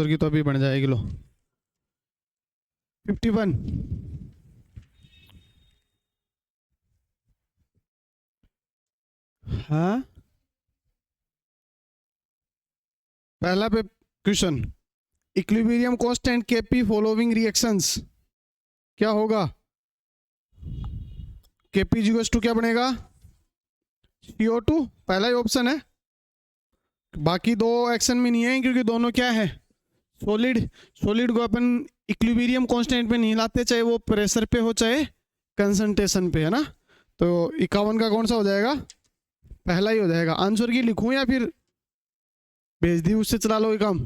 की तो अभी बन जाएगी। लो 51। हाँ, पहला पे question, equilibrium constant KP following reactions क्या होगा? केपी इक्वल्स टू क्या बनेगा? CO2, पहला ही ऑप्शन है। बाकी दो एक्शन में नहीं है क्योंकि दोनों क्या है, सॉलिड। सॉलिड को अपन इक्विलिब्रियम कांस्टेंट पे नहीं लाते, चाहे वो प्रेशर पे हो चाहे कंसंट्रेशन पे, है ना। तो 51 का कौन सा हो जाएगा? पहला ही हो जाएगा। आंसर की लिखूं या फिर भेज दी उससे चला लो ये काम?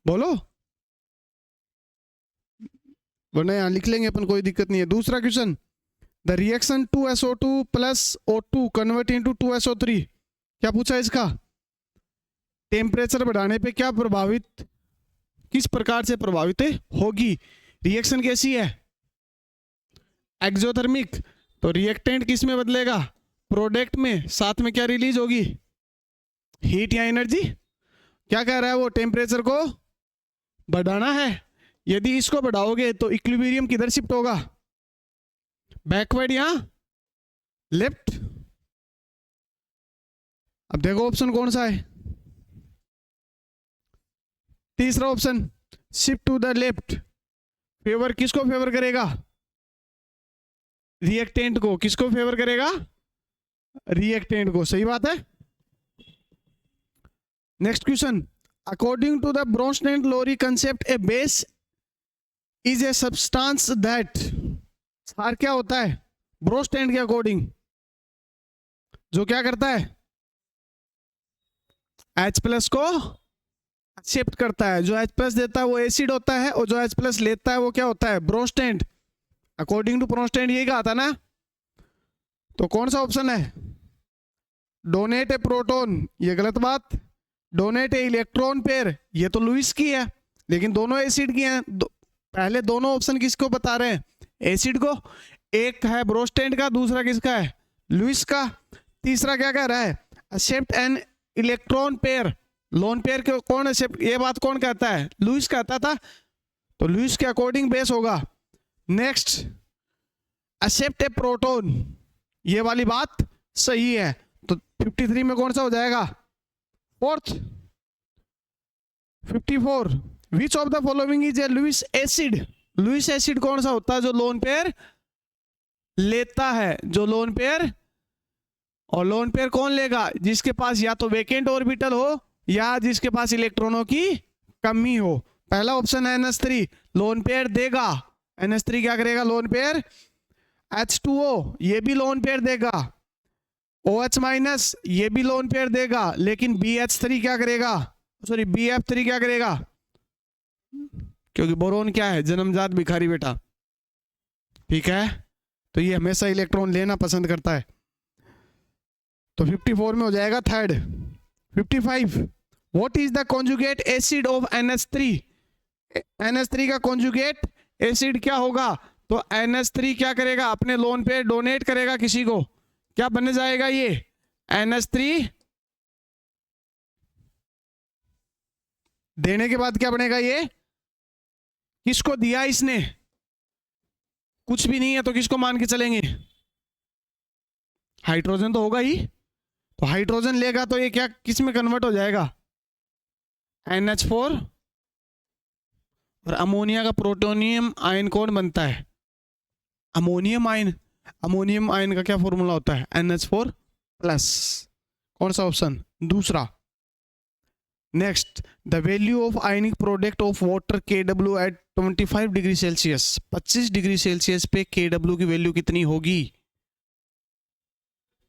बोलो, वरना यहाँ लिख लेंगे अपन, कोई दिक्कत नहीं है। दूसरा question, the reaction 2SO2 plus O2 convert into 2SO3 क्या पूछा इसका? टेम्परेचर बढ़ाने पे क्या प्रभावित, किस प्रकार से प्रभावित होगी? रिएक्शन कैसी है? एक्सोथर्मिक। तो रिएक्टेंट किस में बदलेगा? प्रोडक्ट में। साथ में क्या रिलीज होगी? हीट या एनर्जी। क्या कह रहा है वो? टेम्परेचर को बढ़ाना है। यदि इसको बढ़ाओगे तो इक्विलिब्रियम किधर शिफ्ट होगा? बैकवर्ड या लेफ्ट? अब देखो ऑप्शन कौन सा है। तीसरा option, shift to the left. Favour किसको फेवर करेगा? रिएक्टेंट को। किसको फेवर करेगा? रिएक्टेंट को। सही बात है। Next question, according to the Bronsted Lowry concept a base is a substance that, सार क्या होता है ब्रोंस्टेन के अकॉर्डिंग? जो क्या करता है? H+ को एक्सेप्ट करता है। जो H+ देता है वो एसिड होता है, और जो H+ लेता है वो क्या होता है? ब्रोंस्टेन। अकॉर्डिंग टू ब्रोंस्टेन यही कहा था ना। तो कौन सा ऑप्शन है? डोनेट ए प्रोटॉन, ये गलत बात। डोनेट ए इलेक्ट्रॉन पेयर, ये तो लुईस की है, लेकिन दोनों एसिड की हैं। पहले दोनों ऑप्शन किसको बता रहे हैं? एसिड को। एक है ब्रोंस्टेन का, दूसरा किसका है? लुईस का। तीसरा क्या कह रहा है? Accept an electron pair. Lone pair को कौन एक्सेप्ट, ये बात कौन कहता है? लुईस कहता था। तो लुईस के अकॉर्डिंग बेस होगा। नेक्स्ट, एक्सेप्ट ए प्रोटॉन, ये वाली बात सही है। तो 53 में कौन सा हो जाएगा? Fourth. 54, which of the following is a Lewis acid? Lewis acid कौन सा होता है? जो लोन पेयर लेता है। जो लोन पेयर, और लोन पेयर कौन लेगा? जिसके पास या तो वेकेंट ऑर्बिटल हो या जिसके पास इलेक्ट्रॉनों की कमी हो। पहला ऑप्शन है NH3, लोन पेयर देगा। NH3 क्या करेगा? Lone pair. H2O, ये भी लोन पेयर देगा। OH-, ये भी लोन पेयर देगा। लेकिन BH3 क्या करेगा? सॉरी, BF3 क्या करेगा? क्योंकि बोरोन क्या है? जन्मजात भिखारी बेटा, ठीक है। तो ये हमेशा इलेक्ट्रॉन लेना पसंद करता है। तो 54 में हो जाएगा third. 55, what is the conjugate acid of NH3? NH3 का कॉन्जुगेट एसिड क्या होगा? तो NH3 क्या करेगा? अपने लोन पे डोनेट करेगा किसी को। क्या बन जाएगा ये? NH3 देने के बाद क्या बनेगा ये? किसको दिया इसने? कुछ भी नहीं है तो किसको मान के चलेंगे? हाइड्रोजन तो होगा ही। तो हाइड्रोजन लेगा तो ये क्या किस में कन्वर्ट हो जाएगा? NH4। और अमोनिया का प्रोटोनियम आयन कौन बनता है? Ammonium ion. अमोनियम आयन का क्या फॉर्मूला होता है? NH4+। कौन सा ऑप्शन? दूसरा। Next, the value of ionic product of water KW at 25 degree Celsius. 25 degree Celsius पे KW की वैल्यू कितनी होगी?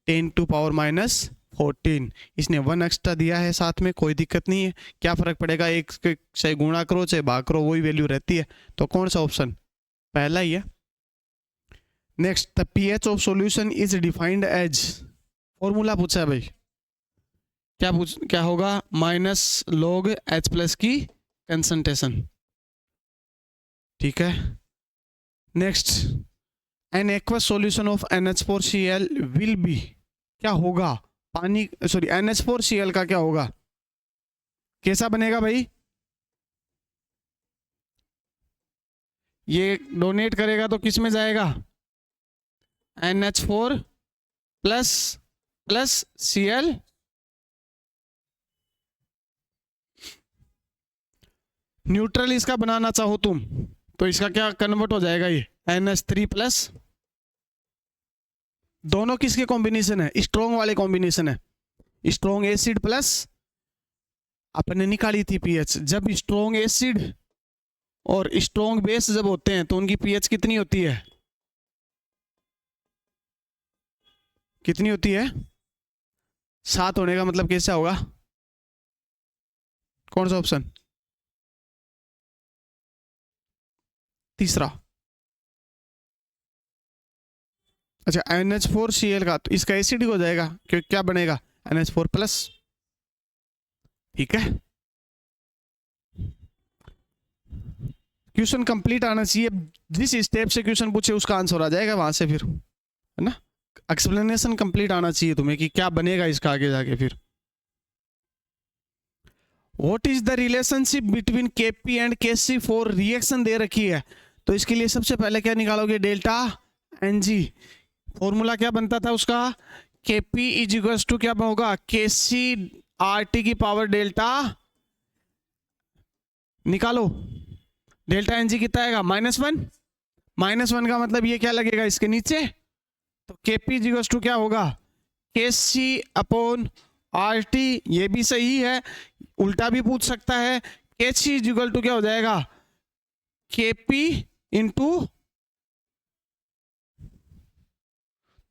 10⁻⁻14। इसने 1 एक्स्ट्रा दिया है साथ में, कोई दिक्कत नहीं है। क्या फर्क पड़ेगा? एक से गुणा करो चाहे भाग करो, वही वैल्यू रहती है। तो कौन सा ऑप्शन? पहला ही है। Next, the pH of solution is defined as, formula पूछा है भाई। क्या होगा? -log H+ की कंसंट्रेशन, ठीक है। Next, an aqueous solution of NH4Cl will be, क्या होगा? पानी, सॉरी, NH4Cl का क्या होगा? कैसा बनेगा भाई? ये डोनेट करेगा तो किस में जाएगा? NH4 plus plus Cl, neutral इसका बनाना चाहो तुम तो इसका क्या कन्वर्ट हो जाएगा? ये NH3 प्लस, दोनों किसके कॉम्बिनेशन है? स्ट्रॉन्ग वाले कॉम्बिनेशन है। स्ट्रॉन्ग एसिड प्लस, अपने निकाली थी पीएच, जब स्ट्रॉन्ग एसिड और स्ट्रॉन्ग बेस जब होते हैं तो उनकी पीएच कितनी होती है? कितनी होती है? 7 होने का मतलब कैसा होगा? कौन सा ऑप्शन? तीसरा। अच्छा, NH4Cl का, तो इसका एसिडिक हो जाएगा क्योंकि क्या बनेगा? NH4 plus. ठीक है, क्वेश्चन कंप्लीट आना चाहिए। जिस स्टेप से क्वेश्चन पूछे उसका आंसर आ जाएगा वहां से, फिर है ना। एक्सप्लेनेशन कंप्लीट आना चाहिए तुम्हें कि क्या बनेगा इसका आगे जाके। फिर what is the relationship between Kp and Kc4 reaction दे रखी है, तो इसके लिए सबसे पहले क्या निकालोगे? Delta Ng। फॉर्मूला क्या बनता था उसका? Kp इज इक्वल्स टू क्या होगा? Kc RT की पावर डेल्टा, निकालो। डेल्टा Ng कितना आएगा? -1। -1 का मतलब ये क्या लगेगा इसके नीचे? तो Kp इज इक्वल्स टू क्या होगा? Kc upon RT। ये भी सही है, उल्टा भी पूछ सकता है। Kc इज इक्वल टू क्या हो जाएगा? Kp इंटू,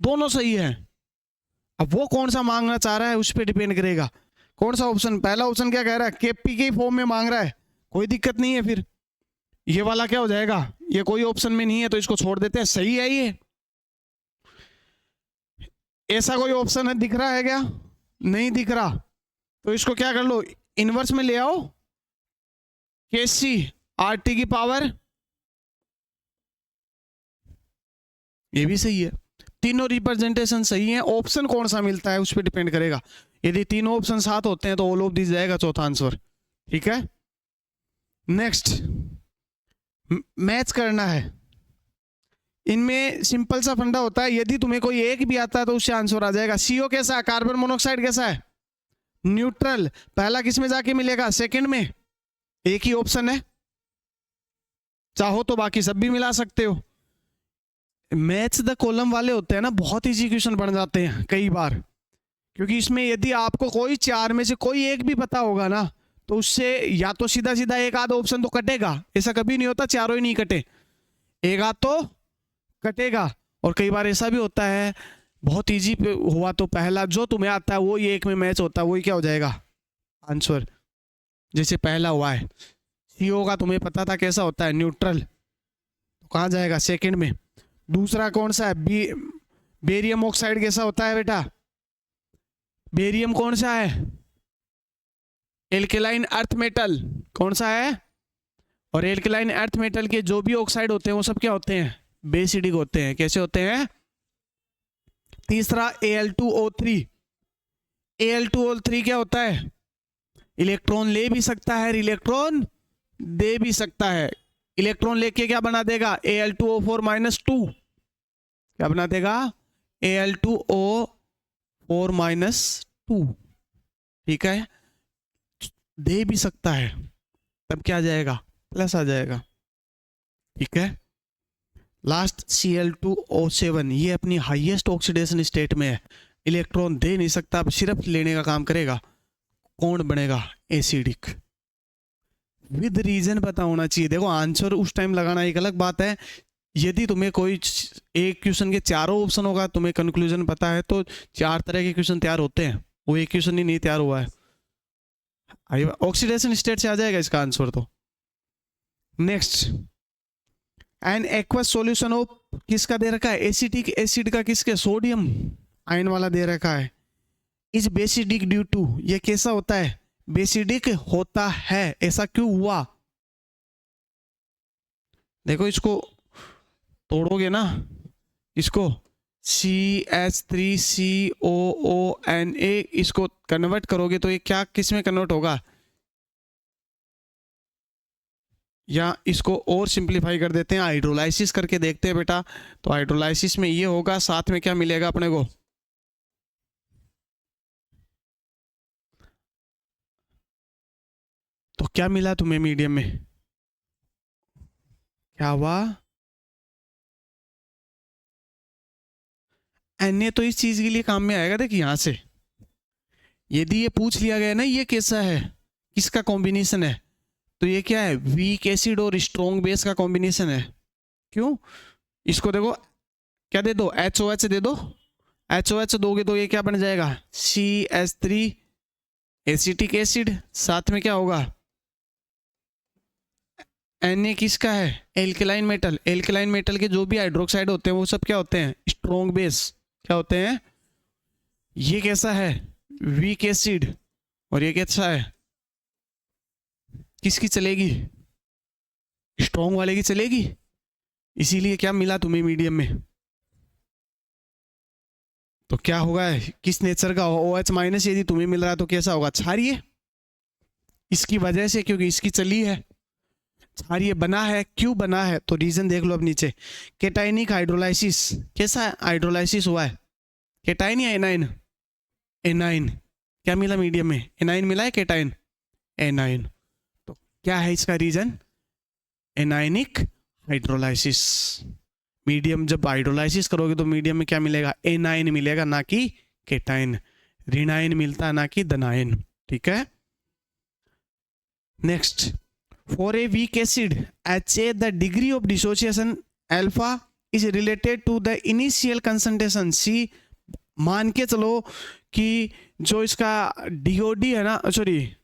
दोनों सही है। अब वो कौन सा मांगना चाह रहा है उस पर डिपेंड करेगा। कौन सा ऑप्शन? पहला ऑप्शन क्या कह रहा है? Kp के फॉर्म में मांग रहा है, कोई दिक्कत नहीं है। फिर ये वाला क्या हो जाएगा? ये कोई ऑप्शन में नहीं है तो इसको छोड़ देते हैं। सही है ये। ऐसा कोई ऑप्शन है दिख रहा है क्या? नहीं दिख रहा, तो इसको क्या कर लो? इनवर्स में ले आओ। Kc RT की पावर, ये भी सही है। तीनों रिप्रेजेंटेशन सही है। ऑप्शन कौन सा मिलता है उस पर डिपेंड करेगा। यदि तीनों ऑप्शन साथ होते हैं तो ऑल ऑफ दिस जाएगा चौथा आंसर। ठीक है, नेक्स्ट मैच करना है। इनमें सिंपल सा फंडा होता है, यदि तुम्हें कोई एक भी आता है तो उससे आंसर आ जाएगा। CO कैसा है? कार्बन मोनोऑक्साइड कैसा है? न्यूट्रल। पहला किस में जाके मिलेगा? सेकंड में। एक ही ऑप्शन है, चाहो तो बाकी सब भी मिला सकते हो। मैच द कॉलम वाले होते हैं ना, बहुत इजी क्वेश्चन बन जाते हैं कई बार, क्योंकि इसमें यदि आपको कोई 4 में से कोई एक भी पता होगा ना तो उससे या तो सीधा सीधा एक आध ऑप्शन तो कटेगा। ऐसा कभी नहीं होता चारों ही नहीं कटे, एक आध तो कटेगा। और कई बार ऐसा भी होता है बहुत इजी हुआ तो पहला जो तुम्हें आता है वो ही एक में मैच होता है, वही क्या हो जाएगा आंसर। जैसे पहला हुआ है CO का, तुम्हें पता था कैसा होता है? न्यूट्रल, तो कहाँ जाएगा? सेकंड में। दूसरा कौन सा है? बेरियम ऑक्साइड कैसा होता है बेटा? बेरियम कौन सा है? Alkaline earth metal. कौन सा है? और एल्केलाइन अर्थ मेटल के जो भी ऑक्साइड होते हैं वो सब क्या होते हैं? बेसिडिक होते हैं। कैसे होते हैं? तीसरा Al2O3। Al2O3 क्या होता है? इलेक्ट्रॉन ले भी सकता है, इलेक्ट्रॉन दे भी सकता है। इलेक्ट्रॉन लेके क्या बना देगा? Al2O4-2। क्या बना देगा? Al2O4-2। ठीक है, दे भी सकता है, तब क्या आ जाएगा? प्लस आ जाएगा। ठीक है, लास्ट Cl2O7, ये अपनी हाईएस्ट ऑक्सीडेशन स्टेट में है, इलेक्ट्रॉन दे नहीं सकता, सिर्फ लेने का काम करेगा। कौन बनेगा? एसिडिक। विद रीजन पता होना चाहिए। देखो आंसर उस टाइम लगाना एक अलग बात है, यदि तुम्हें कोई एक क्वेश्चन के चारों ऑप्शन होगा, तुम्हें कंक्लूजन पता है, तो 4 तरह के क्वेश्चन तैयार होते हैं, वो एक क्वेश्चन ही नहीं तैयार हुआ है। ऑक्सीडेशन स्टेट से आ जाएगा इसका आंसर। तो next, an aqueous solution of किसका दे रखा है? एसिटिक एसिड का। किसके? सोडियम आयन वाला दे रखा है। इज बेसिडिक ड्यू टू, ये कैसा होता है? बेसिडिक होता है। ऐसा क्यों हुआ? देखो इसको तोड़ोगे ना, इसको CH3COONA, इसको कन्वर्ट करोगे तो ये क्या किस में कन्वर्ट होगा? या इसको और सिंप्लीफाई कर देते हैं, हाइड्रोलाइसिस करके देखते हैं बेटा। तो हाइड्रोलाइसिस में ये होगा, साथ में क्या मिलेगा अपने को, तो क्या मिला तुम्हें मीडियम में, क्या हुआ, Na तो इस चीज के लिए काम में आएगा। देख यहां से यदि ये पूछ लिया गया ना ये कैसा है, किसका कॉम्बिनेशन है, तो ये क्या है, वीक एसिड और स्ट्रॉन्ग बेस का कॉम्बिनेशन है। क्यों, इसको देखो क्या दे दो, HOH दे दो, HOH दोगे तो ये क्या बन जाएगा, CH3 एसिटिक एसिड, साथ में क्या होगा, Na किसका है, एल्केलाइन मेटल। एल्केलाइन मेटल के जो भी हाइड्रोक्साइड होते हैं वो सब क्या होते हैं, स्ट्रॉन्ग बेस, क्या होते हैं, ये कैसा है, वीक एसिड, और ये कैसा है, किसकी चलेगी, स्ट्रॉन्ग वाले की चलेगी। इसीलिए क्या मिला तुम्हें मीडियम में, तो क्या होगा, किस नेचर का, OH माइनस यदि तुम्हें मिल रहा है तो कैसा होगा, क्षारीय, इसकी वजह से, क्योंकि इसकी चली है, क्षारीय बना है। क्यों बना है, तो रीजन देख लो अब नीचे, केटाइनिक हाइड्रोलाइसिस, कैसा हाइड्रोलाइसिस हुआ है, केटाइन या एनाइन, एनाइन, क्या मिला मीडियम में, एनाइन मिला है, केटाइन, एनाइन, तो क्या है इसका रीजन, एनाइनिक हाइड्रोलाइसिस। मीडियम जब हाइड्रोलाइसिस करोगे तो मीडियम में क्या मिलेगा, एनाइन मिलेगा, ना कि केटाइन, ऋणाइन मिलता है ना कि धनाइन, ठीक है। Next, for a weak acid HA the degree of dissociation alpha is related to the initial concentration C। मान के चलो कि जो इसका DOD है ना, सॉरी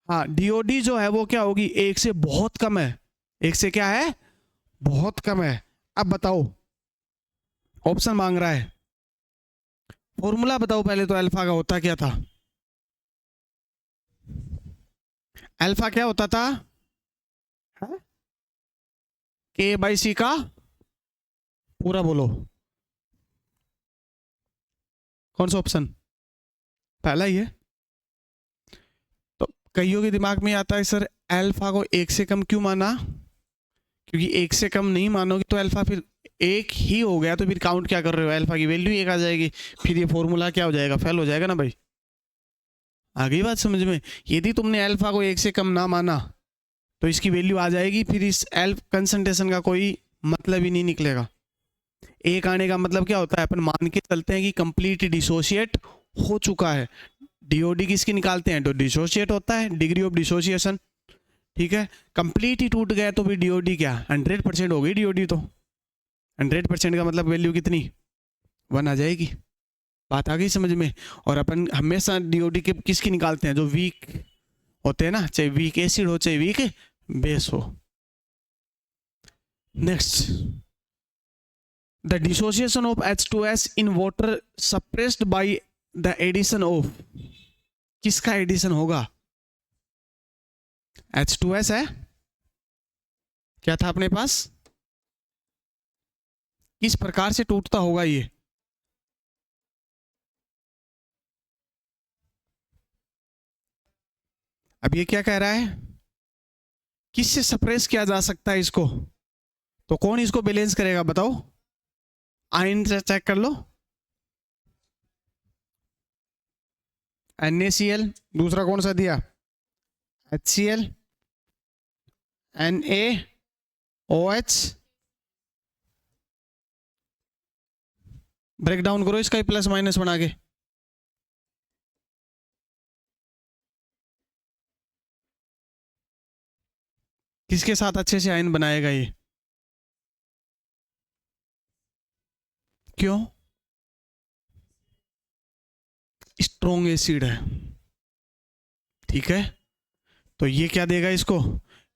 हाँ, DOD जो है वो क्या होगी, 1 से बहुत कम है, 1 से क्या है, बहुत कम है। अब बताओ, ऑप्शन मांग रहा है, फॉर्मूला बताओ पहले तो, अल्फा का होता क्या था, अल्फा क्या होता था, K/C का पूरा बोलो, कौन सा ऑप्शन, पहला ही है। तो कईयों के दिमाग में आता है सर अल्फा को 1 से कम क्यों माना, क्योंकि 1 से कम नहीं मानोगे तो अल्फा फिर 1 ही हो गया, तो फिर काउंट क्या कर रहे हो, अल्फा की वैल्यू 1 आ जाएगी, फिर ये फॉर्मूला क्या हो जाएगा, फेल हो जाएगा ना भाई। आ गई बात समझ में, यदि तुमने अल्फा को 1 से कम ना माना तो इसकी वैल्यू आ जाएगी, फिर इस एल्फ कंसंट्रेशन का कोई मतलब ही नहीं निकलेगा। 1 आने का मतलब क्या होता है, अपन मान के चलते हैं कि कंप्लीट डिसोशिएट हो चुका है। DOD किसकी निकालते हैं, तो डिसोशिएट होता है, डिग्री ऑफ डिसोसिएशन, ठीक है। कंप्लीट ही टूट गया तो फिर DOD क्या 100% हो गई, DOD तो 100% का मतलब वैल्यू कितनी, 1 आ जाएगी। बात आ गई समझ में। और अपन हमेशा DOD के किसकी निकालते हैं, जो वीक होते हैं ना, चाहे वीक एसिड हो चाहे वीक बेस हो। Next, the dissociation of H2S in water suppressed by the addition of, किसका एडिशन होगा, H2S है, क्या था अपने पास, किस प्रकार से टूटता होगा ये, अब ये क्या कह रहा है, किससे सप्रेस किया जा सकता है इसको, तो कौन इसको बैलेंस करेगा बताओ, आयन से चेक कर लो, NaCl, दूसरा कौन सा दिया, HCl, NaOH, ब्रेक डाउन करो इसका प्लस माइनस बना के, किसके साथ अच्छे से आयन बनाएगा ये, क्यों, स्ट्रॉन्ग एसिड है, ठीक है। तो ये क्या देगा इसको,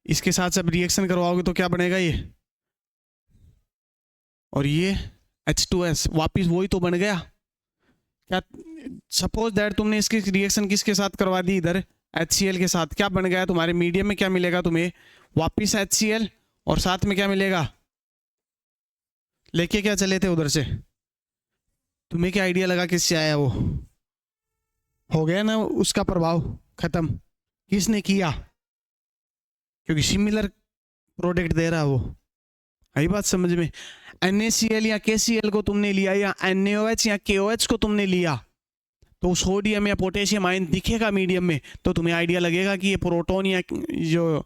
इसके साथ जब रिएक्शन करवाओगे तो क्या बनेगा ये, और ये H2S वापिस वही तो बन गया। क्या सपोज दैट तुमने इसकी रिएक्शन किसके साथ करवा दी, इधर HCl के साथ, क्या बन गया तुम्हारे मीडियम में, क्या मिलेगा तुम्हें, वापिस HCl, और साथ में क्या मिलेगा, लेके क्या चले थे उधर से, तुम्हें क्या आइडिया लगा किससे आया, वो हो गया ना उसका प्रभाव खत्म, किसने किया, क्योंकि सिमिलर प्रोडक्ट दे रहा है वो। आई बात समझ में? NaCl या KCl को तुमने लिया या NaOH या KOH को तुमने लिया तो सोडियम या पोटेशियम आयन दिखेगा मीडियम में, तो तुम्हें आइडिया लगेगा कि ये प्रोटॉन या जो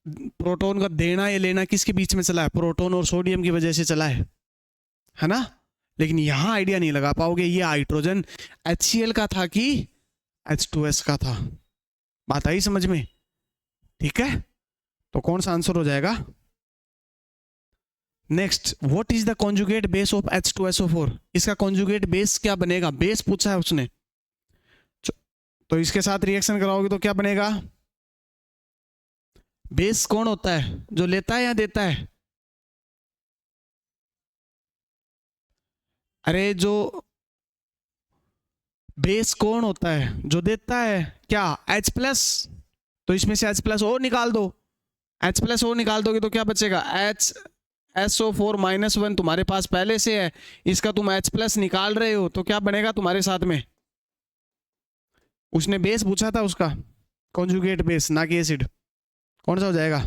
प्रोटॉन का देना या लेना किसके बीच में चला है, प्रोटॉन और सोडियम की वजह से चला है ना। लेकिन यहां आइडिया नहीं लगा पाओगे ये हाइड्रोजन HCl का था कि H2S का था। बात आई समझ में? ठीक है, तो कौन सा आंसर हो जाएगा? Next, what is the conjugate base of H2SO4? इसका कॉन्जुगेट बेस क्या बनेगा? बेस पूछा है उसने, तो इसके साथ रिएक्शन कराओगे तो क्या बनेगा? बेस कौन होता है, जो लेता है या देता है? अरे जो बेस कौन होता है, जो देता है? क्या H+? तो इसमें से H+ और निकाल दो, H+ और निकाल दोगे तो क्या बचेगा? SO4-1 तुम्हारे पास पहले से है, इसका तुम H+ निकाल रहे हो तो क्या बनेगा तुम्हारे साथ में? उसने बेस पूछा था, उसका कॉन्जुगेट बेस, ना कि एसिड। कौन सा हो जाएगा?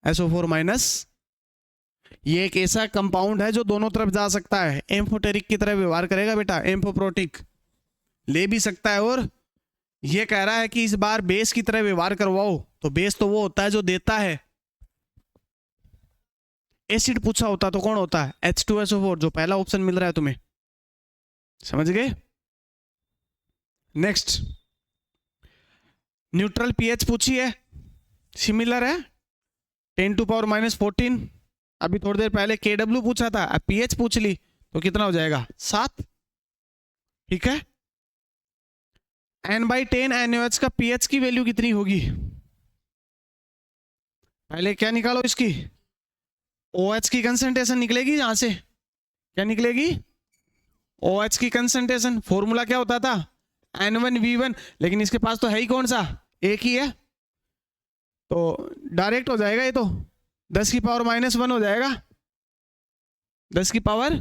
SO4-। ये एक ऐसा कंपाउंड है जो दोनों तरफ जा सकता है, एम्फोटेरिक की तरह व्यवहार करेगा बेटा, एम्फोप्रोटिक ले भी सकता है। और ये कह रहा है कि इस बार बेस की तरह व्यवहार करवाओ, तो बेस तो वो होता है जो देता है। एसिड पूछा होता तो कौन होता है? H2SO4, जो पहला ऑप्शन मिल रहा है तुम्हें। समझ गए? नेक्स्ट, न्यूट्रल पीएच पूछी है, सिमिलर है, 10⁻⁻14। अभी थोड़ी देर पहले KW पूछा था, अब पीएच पूछ ली तो कितना हो जाएगा? 7। ठीक है, N/10 NaOH का पीएच की वैल्यू कितनी होगी? पहले क्या निकालो इसकी, OH की कंसंट्रेशन निकलेगी यहां से। क्या निकलेगी? OH की कंसंट्रेशन। फॉर्मूला क्या होता था? N1V1, लेकिन इसके पास तो है ही कौन सा, एक ही है, तो डायरेक्ट हो जाएगा ये तो 10⁻⁻1 हो जाएगा। 10 की पावर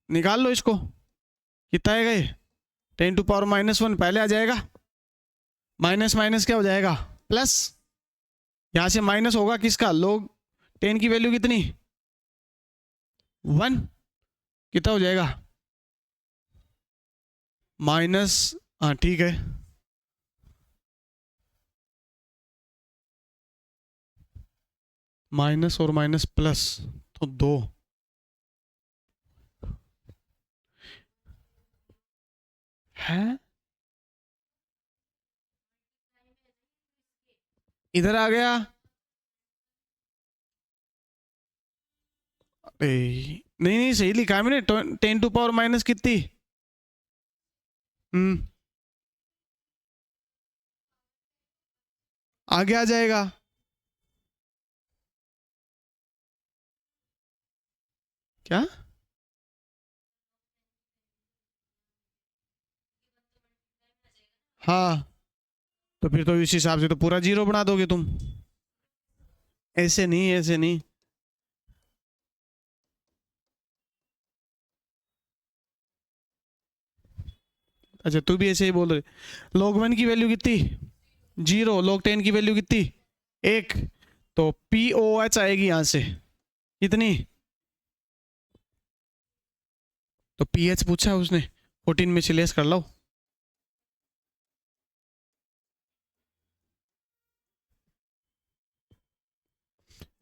निकाल लो इसको, कितना आएगा ये? 10⁻⁻1 पहले आ जाएगा, माइनस माइनस क्या हो जाएगा? प्लस। यहां से माइनस होगा किसका? log 10 की वैल्यू कितनी? 1। कितना हो जाएगा? माइनस, हाँ ठीक है, माइनस और माइनस प्लस तो 2। है इधर आ गया। नहीं नहीं, सही लिखा है मैंने, 10⁻⁻ कितनी? आगे आ जाएगा। क्या? हाँ, तो फिर तो इस हिसाब से तो पूरा 0 बना दोगे तुम। ऐसे नहीं, ऐसे नहीं, अच्छा तू भी ऐसे ही बोल रहे। log 1 की वैल्यू कितनी? 0। log 10 की वैल्यू कितनी? 1। तो POH आएगी यहां से कितनी? तो पीएच पूछा है उसने, 14 में से लेस कर लो।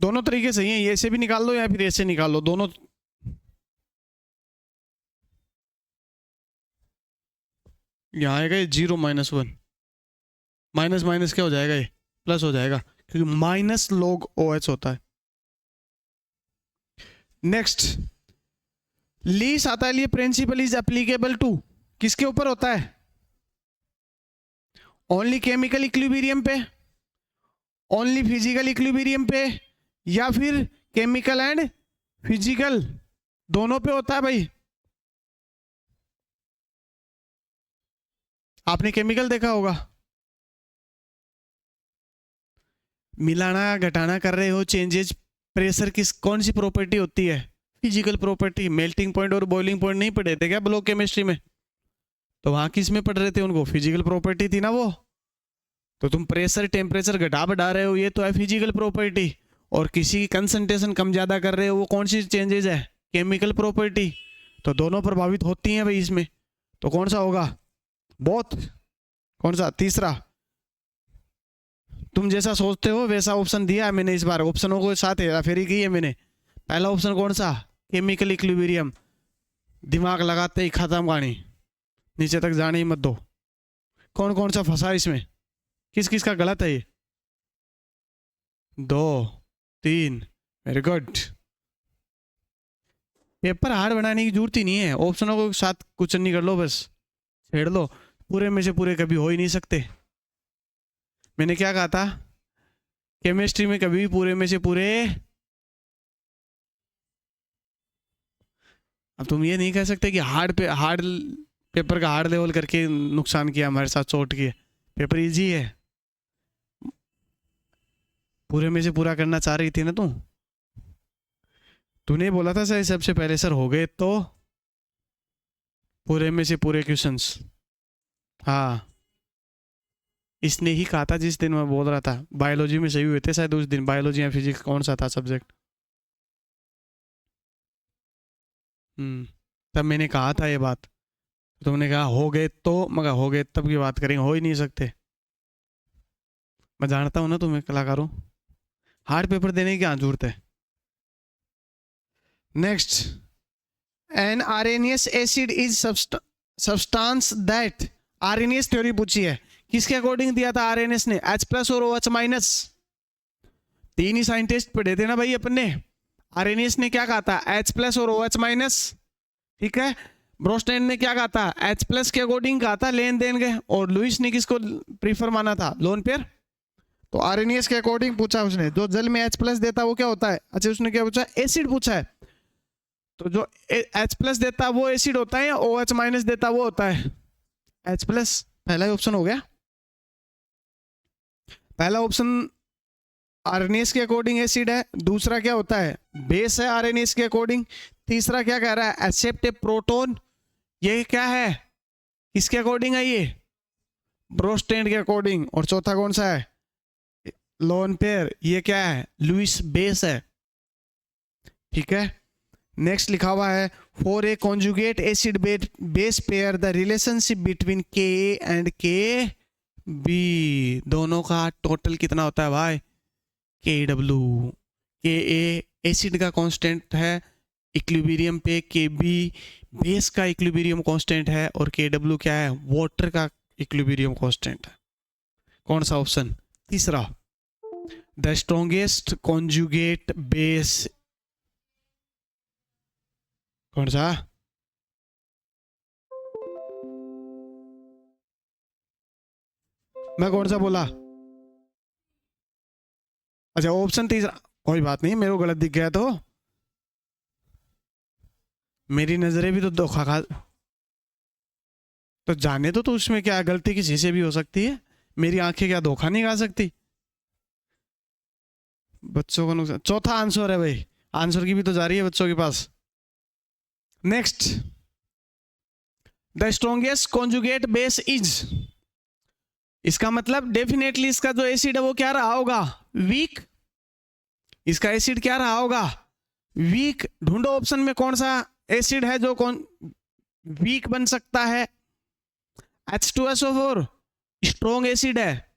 दोनों तरीके सही है, ये ऐसे भी निकाल लो या फिर ऐसे निकाल लो, दोनों। यहाँ आएगा ये 0-1, माइनस माइनस क्या हो जाएगा? ये प्लस हो जाएगा, क्योंकि माइनस log OH होता है। नेक्स्ट, लीस आता है, प्रिंसिपल इज एप्लीकेबल टू, किसके ऊपर होता है? ओनली केमिकल इक्विलिब्रियम पे, ओनली फिजिकल इक्विलिब्रियम पे, या फिर केमिकल एंड फिजिकल दोनों पे होता है भाई। आपने केमिकल देखा होगा, मिलाना घटाना कर रहे हो, चेंजेस, प्रेशर किस कौन सी प्रॉपर्टी होती है? Physical property. मेल्टिंग पॉइंट और बॉइलिंग पॉइंट नहीं पढ़े थे क्या ब्लॉक केमिस्ट्री में? तो वहां किस में पढ़ रहे थे उनको? फिजिकल प्रॉपर्टी थी ना वो। तो तुम प्रेशर टेम्परेचर घटा बढ़ा रहे हो, ये तो है फिजिकल प्रॉपर्टी। और किसी की कंसंट्रेशन कम ज़्यादा कर रहे हो, वो कौन सी चेंजेज है? Chemical property. तो दोनों प्रभावित होती हैं भाई इसमें। तो कौन सा होगा? बोथ। कौन सा? तीसरा। तुम जैसा सोचते हो वैसा ऑप्शन दिया है मैंने इस बार, ऑप्शनों को साथ हेरा फेरी की है मैंने। पहला ऑप्शन कौन सा? Chemical equilibrium. दिमाग लगाते ही खत्म कहानी, नीचे तक जाने ही मत दो। कौन कौन सा फंसा इसमें? किस किस का गलत है ये? 2 3, वेरी गुड। पेपर हार्ड बनाने की जरूरत ही नहीं है, ऑप्शनों को साथ कुछ नहीं कर लो, बस छेड़ लो। पूरे में से पूरे कभी हो ही नहीं सकते। मैंने क्या कहा था? केमिस्ट्री में कभी भी पूरे में से पूरे। अब तुम ये नहीं कह सकते कि हार्ड पेपर का हार्ड लेवल करके नुकसान किया हमारे साथ, चोट किए। पेपर इजी है, पूरे में से पूरा करना चाह रही थी ना तुम। तूने बोला था सर सबसे पहले सर हो गए तो पूरे में से पूरे क्वेश्चंस। हाँ, इसने ही कहा था जिस दिन मैं बोल रहा था। बायोलॉजी में सही हुए थे शायद उस दिन, बायोलॉजी या फिजिक्स कौन सा था सब्जेक्ट। तब मैंने कहा था ये बात, तुमने कहा हो गए तो, मगर हो गए तब की बात करेंगे, हो ही नहीं सकते। मैं जानता हूं ना तुम्हें कलाकारों, हार्ड पेपर देने की क्या जरूरत है। Next, an Arrhenius acid is substance that. Arrhenius theory पूछी है, किसके अकॉर्डिंग दिया था आरएनएस ने? H+ और OH-। तीन ही साइंटिस्ट पढ़े थे ना भाई अपन ने। आरएनएस ने क्या कहा था? H+ और OH-। ठीक है। ब्रोस्टेन ने क्या कहा था? H+ के अकॉर्डिंग कहा था लेन देन के। और लुइस ने किसको प्रीफर माना था? Lone pair. तो आरएनएस के अकॉर्डिंग पूछा उसने, जो जल में H+ देता वो क्या होता है? अच्छा, उसने क्या पूछा? एसिड पूछा है। तो जो H+ देता वो एसिड होता है या OH- देता वो होता है? H+। पहला ही ऑप्शन हो गया। पहला ऑप्शन आरएनएस के अकॉर्डिंग एसिड है, दूसरा क्या होता है? बेस है आरएनएस के अकॉर्डिंग। तीसरा क्या कह रहा है? एक्सेप्ट ए प्रोटॉन। ये क्या है? किसके अकॉर्डिंग है ये? ब्रोस्टेन के अकॉर्डिंग। और चौथा कौन सा है? Lone pair. ये क्या है? लुइस बेस है। ठीक है। नेक्स्ट लिखा हुआ है, for a conjugate acid base pair the relationship between के एंड के बी, दोनों का टोटल कितना होता है भाई? KW। के ए एसिड का कांस्टेंट है इक्विलिब्रियम पे, के बी बेस का इक्विलिब्रियम कांस्टेंट है, और KW क्या है? वाटर का इक्विलिब्रियम कांस्टेंट है। कौन सा ऑप्शन? तीसरा। The strongest conjugate base. कौन सा? मैं कौन सा बोला? अच्छा, ऑप्शन तीसरा। कोई बात नहीं, मेरे को गलत दिख गया तो मेरी नजरें भी तो धोखा खा, तो जाने तो उसमें क्या गलती किसी से भी हो सकती है। मेरी आंखें क्या धोखा नहीं खा सकती? बच्चों को नुकसान। चौथा आंसर है भाई, आंसर की भी तो जा रही है बच्चों के पास। Next, the strongest conjugate base is. इसका मतलब डेफिनेटली इसका जो एसिड है वो क्या रहा होगा? वीक। इसका एसिड क्या रहा होगा? वीक। ढूंढो ऑप्शन में कौन सा एसिड है जो कौन वीक बन सकता है? H2SO4 स्ट्रॉन्ग एसिड है।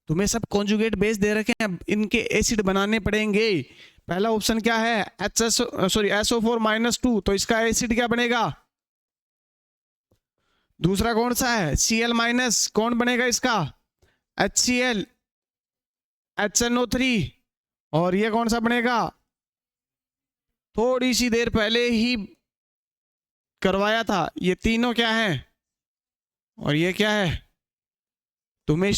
तुम्हें सब कॉन्जुगेट बेस दे रखे हैं, इनके एसिड बनाने पड़ेंगे। पहला ऑप्शन क्या है? SO4-2, तो इसका एसिड क्या बनेगा? दूसरा कौन सा है? Cl-, कौन बनेगा इसका? HCl, HNO3। और ये कौन सा बनेगा? थोड़ी सी देर पहले ही करवाया था। ये तीनों क्या है? और ये क्या है? तुम्हें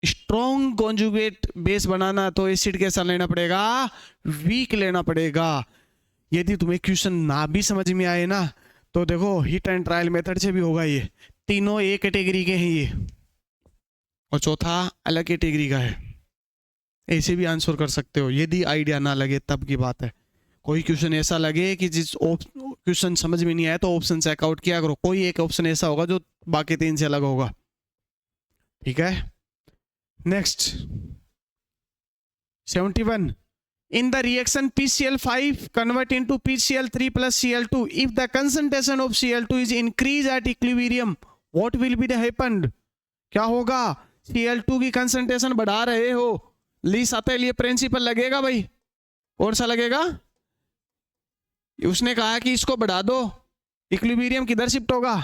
स्ट्रॉन्ग कॉन्जुगेट बेस बनाना तो एसिड कैसा लेना पड़ेगा? वीक लेना पड़ेगा। यदि तुम्हें क्वेश्चन ना भी समझ में आए ना, तो देखो हिट एंड ट्रायल मेथड से भी होगा। ये तीनों एक कैटेगरी के हैं ये, और चौथा अलग कैटेगरी का है। ऐसे भी आंसर कर सकते हो, यदि आइडिया ना लगे तब की बात है। कोई क्वेश्चन ऐसा लगे कि जिस क्वेश्चन समझ में नहीं आया तो ऑप्शन चेकआउट किया करो, कोई एक ऑप्शन ऐसा होगा जो बाकी तीन से अलग होगा। ठीक है। Next 71. In the reaction PCl5 convert into PCl3 plus Cl2. If the concentration of Cl2 is increased at equilibrium, what will be the happened? क्या होगा? Cl2 की कंसंट्रेशन बढ़ा रहे हो, लीस आते लिए प्रिंसिपल लगेगा भाई, कौन सा लगेगा? उसने कहा कि इसको बढ़ा दो, इक्विलिब्रियम किधर शिफ्ट होगा?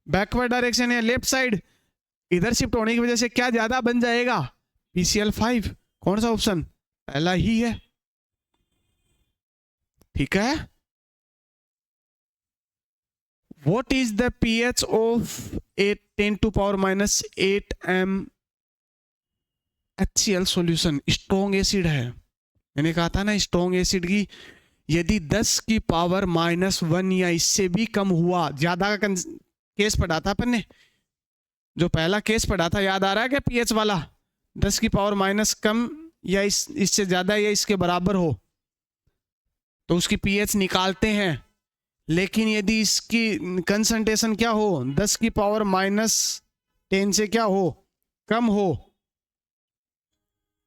बैकवर्ड डायरेक्शन या लेफ्ट साइड, इधर शिफ्ट होने की वजह से क्या ज्यादा बन जाएगा? PCl5. कौन सा ऑप्शन? पहला ही है, ठीक है। What is the pH of a 10 to power minus 8 m HCl solution? Strong acid है, मैंने कहा था ना स्ट्रॉन्ग एसिड की यदि 10 की पावर -1 या इससे भी कम हुआ, ज्यादा का केस पढ़ा था अपन ने, जो पहला केस पढ़ा था याद आ रहा है क्या? पीएच वाला 10 की पावर माइनस कम या इससे ज्यादा या इसके बराबर हो तो उसकी पीएच निकालते हैं। लेकिन यदि इसकी कंसंट्रेशन क्या हो, 10 की पावर -10 से क्या हो, कम हो,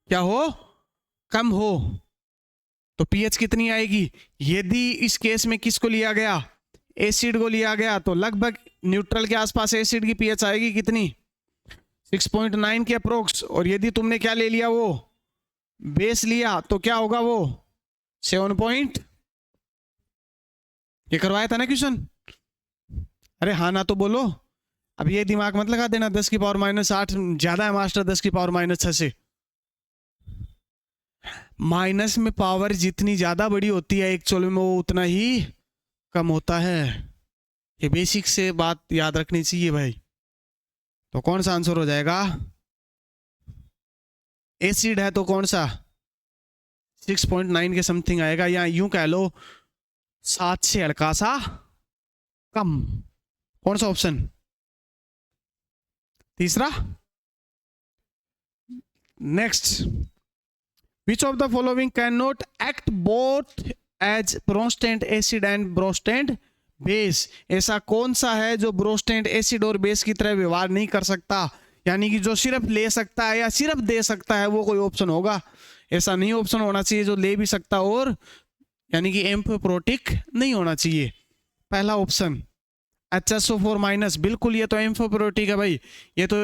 क्या हो, कम हो, तो पीएच कितनी आएगी? यदि इस केस में किसको लिया गया? एसिड को लिया गया, तो लगभग न्यूट्रल के आसपास एसिड की पीएच आएगी कितनी? 6.9 के अप्रोक्स। और यदि तुमने क्या ले लिया, वो बेस लिया, तो क्या होगा वो 7 ये करवाया था ना क्वेश्चन? अरे हाँ ना तो बोलो। अब ये दिमाग मत लगा देना 10 की पावर -8 ज्यादा है मास्टर 10 की पावर -6 से। माइनस में पावर जितनी ज्यादा बड़ी होती है एक्चुअल में वो उतना ही कम होता है। ये बेसिक से बात याद रखनी चाहिए भाई। तो कौन सा आंसर हो जाएगा? एसिड है तो कौन सा 6.9 के समथिंग आएगा, या यूं कह लो 7 से हल्का सा कम। कौन सा ऑप्शन? तीसरा। Next, which of the following can not act both as Bronsted acid and Bronsted base? ऐसा कौन सा है जो ब्रोस्टेंट एसिड और बेस की तरह व्यवहार नहीं कर सकता? यानी कि जो सिर्फ ले सकता है या सिर्फ दे सकता है वो कोई ऑप्शन होगा। ऐसा नहीं ऑप्शन होना चाहिए जो ले भी सकता और यानी कि एम्फोप्रोटिक नहीं होना चाहिए। पहला ऑप्शन HSO4-, बिल्कुल ये तो एम्फोप्रोटिक है भाई। ये तो